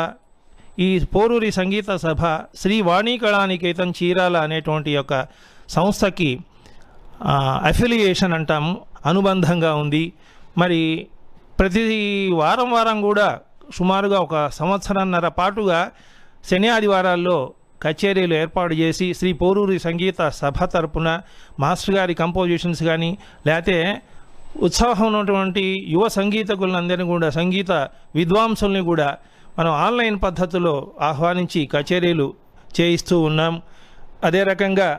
ఈ పోరూరి సంగీత సభ శ్రీ వాణీ కళానికేతన్ చీరాల అనేటువంటి యొక్క సంస్థకి అఫిలియేషన్ అంటాము, అనుబంధంగా ఉంది. మరి ప్రతి వారం కూడా సుమారుగా 1 సంవత్సరాన్నర పాటుగా శని ఆదివారాల్లో కచేరీలు ఏర్పాటు చేసి శ్రీ పోరూరి సంగీత సభ తరపున మాస్టర్ గారి కంపోజిషన్స్ కానీ, లేకపోతే ఉత్సాహం ఉన్నటువంటి యువ సంగీతకులందరినీ కూడా, సంగీత విద్వాంసుల్ని కూడా మనం ఆన్లైన్ పద్ధతిలో ఆహ్వానించి కచేరీలు చేయిస్తూ ఉన్నాం. అదే రకంగా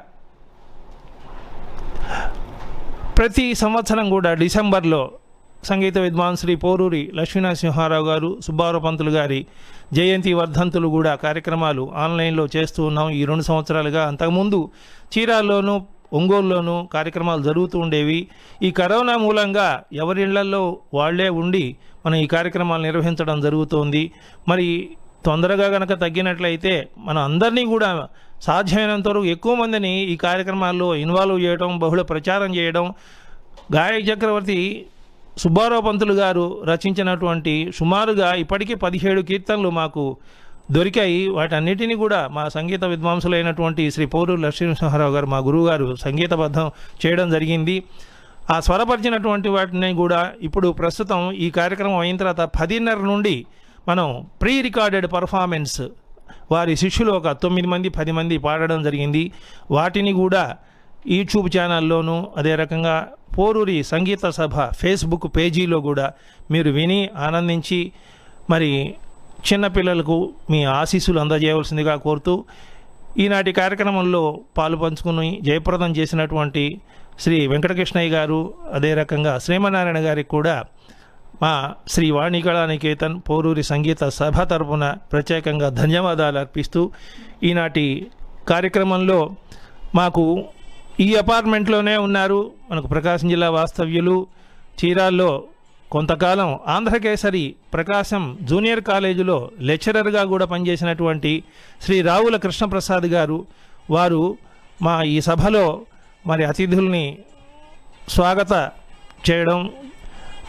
ప్రతి సంవత్సరం కూడా డిసెంబర్లో సంగీత విద్వాన్ శ్రీ పోరూరి లక్ష్మీనరసింహారావు గారు, సుబ్బారావు పంతులు గారి జయంతి వర్ధంతులు కూడా కార్యక్రమాలు ఆన్లైన్లో చేస్తూ ఉన్నాం ఈ 2 సంవత్సరాలుగా. అంతకుముందు చీరాల్లోనూ ఒంగోలులోనూ కార్యక్రమాలు జరుగుతూ ఉండేవి. ఈ కరోనా మూలంగా ఎవరి ఇళ్లలో వాళ్లే ఉండి మనం ఈ కార్యక్రమాలు నిర్వహించడం జరుగుతోంది. మరి తొందరగా కనుక తగ్గినట్లయితే మనం అందరినీ కూడా సాధ్యమైనంత వరకు ఎక్కువ మందిని ఈ కార్యక్రమాల్లో ఇన్వాల్వ్ చేయడం, బహుళ ప్రచారం చేయడం. గాయక చక్రవర్తి సుబ్బారావు పంతులు గారు రచించినటువంటి సుమారుగా ఇప్పటికీ 17 కీర్తనలు మాకు దొరికాయి. వాటన్నిటినీ కూడా మా సంగీత విద్వాంసులైనటువంటి శ్రీ పోరూరు లక్ష్మీనరసింహారావు గారు, మా గురువుగారు సంగీతబద్ధం చేయడం జరిగింది. ఆ స్వరపరిచినటువంటి వాటిని కూడా ఇప్పుడు ప్రస్తుతం ఈ కార్యక్రమం అయిన తర్వాత 10:30 నుండి మనం ప్రీ రికార్డెడ్ పర్ఫార్మెన్స్ వారి శిష్యులు ఒక 9 మంది 10 మంది పాడడం జరిగింది. వాటిని కూడా యూట్యూబ్ ఛానల్లోనూ అదే రకంగా పోరూరి సంగీత సభ ఫేస్బుక్ పేజీలో కూడా మీరు విని ఆనందించి మరి చిన్నపిల్లలకు మీ ఆశీస్సులు అందజేయవలసిందిగా కోరుతూ ఈనాటి కార్యక్రమంలో పాలు పంచుకుని జయప్రదం చేసినటువంటి శ్రీ వెంకటకృష్ణయ్య గారు, అదే రకంగా శ్రీమన్నారాయణ గారికి కూడా మా శ్రీ వాణి కళానికేతన్ పోరూరి సంగీత సభ తరపున ప్రత్యేకంగా ధన్యవాదాలు అర్పిస్తూ ఈనాటి కార్యక్రమంలో మాకు ఈ అపార్ట్మెంట్లోనే ఉన్నారు మనకు ప్రకాశం జిల్లా వాస్తవ్యులు, చీరాల్లో కొంతకాలం ఆంధ్రకేసరి ప్రకాశం జూనియర్ కాలేజీలో లెక్చరర్గా కూడా పనిచేసినటువంటి శ్రీ రావుల కృష్ణప్రసాద్ గారు, వారు మా ఈ సభలో మరి అతిథుల్ని స్వాగత చేయడం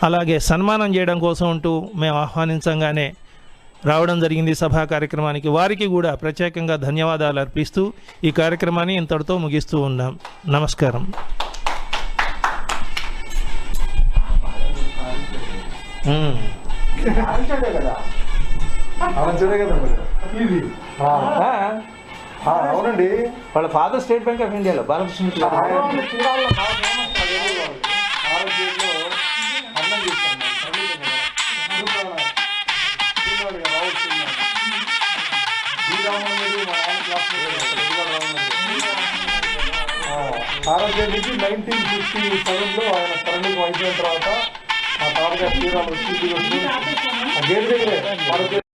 అలాగే సన్మానం చేయడం కోసం అంటూ మేము ఆహ్వానించంగానే రావడం జరిగింది సభా కార్యక్రమానికి. వారికి కూడా ప్రత్యేకంగా ధన్యవాదాలు అర్పిస్తూ ఈ కార్యక్రమాన్ని ఇంతటితో ముగిస్తూ ఉన్నాం. నమస్కారం. అవునండి, వాళ్ళ ఫాదర్ స్టేట్ బ్యాంక్ ఆఫ్ ఇండియాలో బాలకృష్ణ ఆరోగ్యం నుంచి 1957లో ఆయన తరణికి అయిపోయిన తర్వాత మా తాతగారు శ్రీరాములు వచ్చి గేట్ దగ్గరే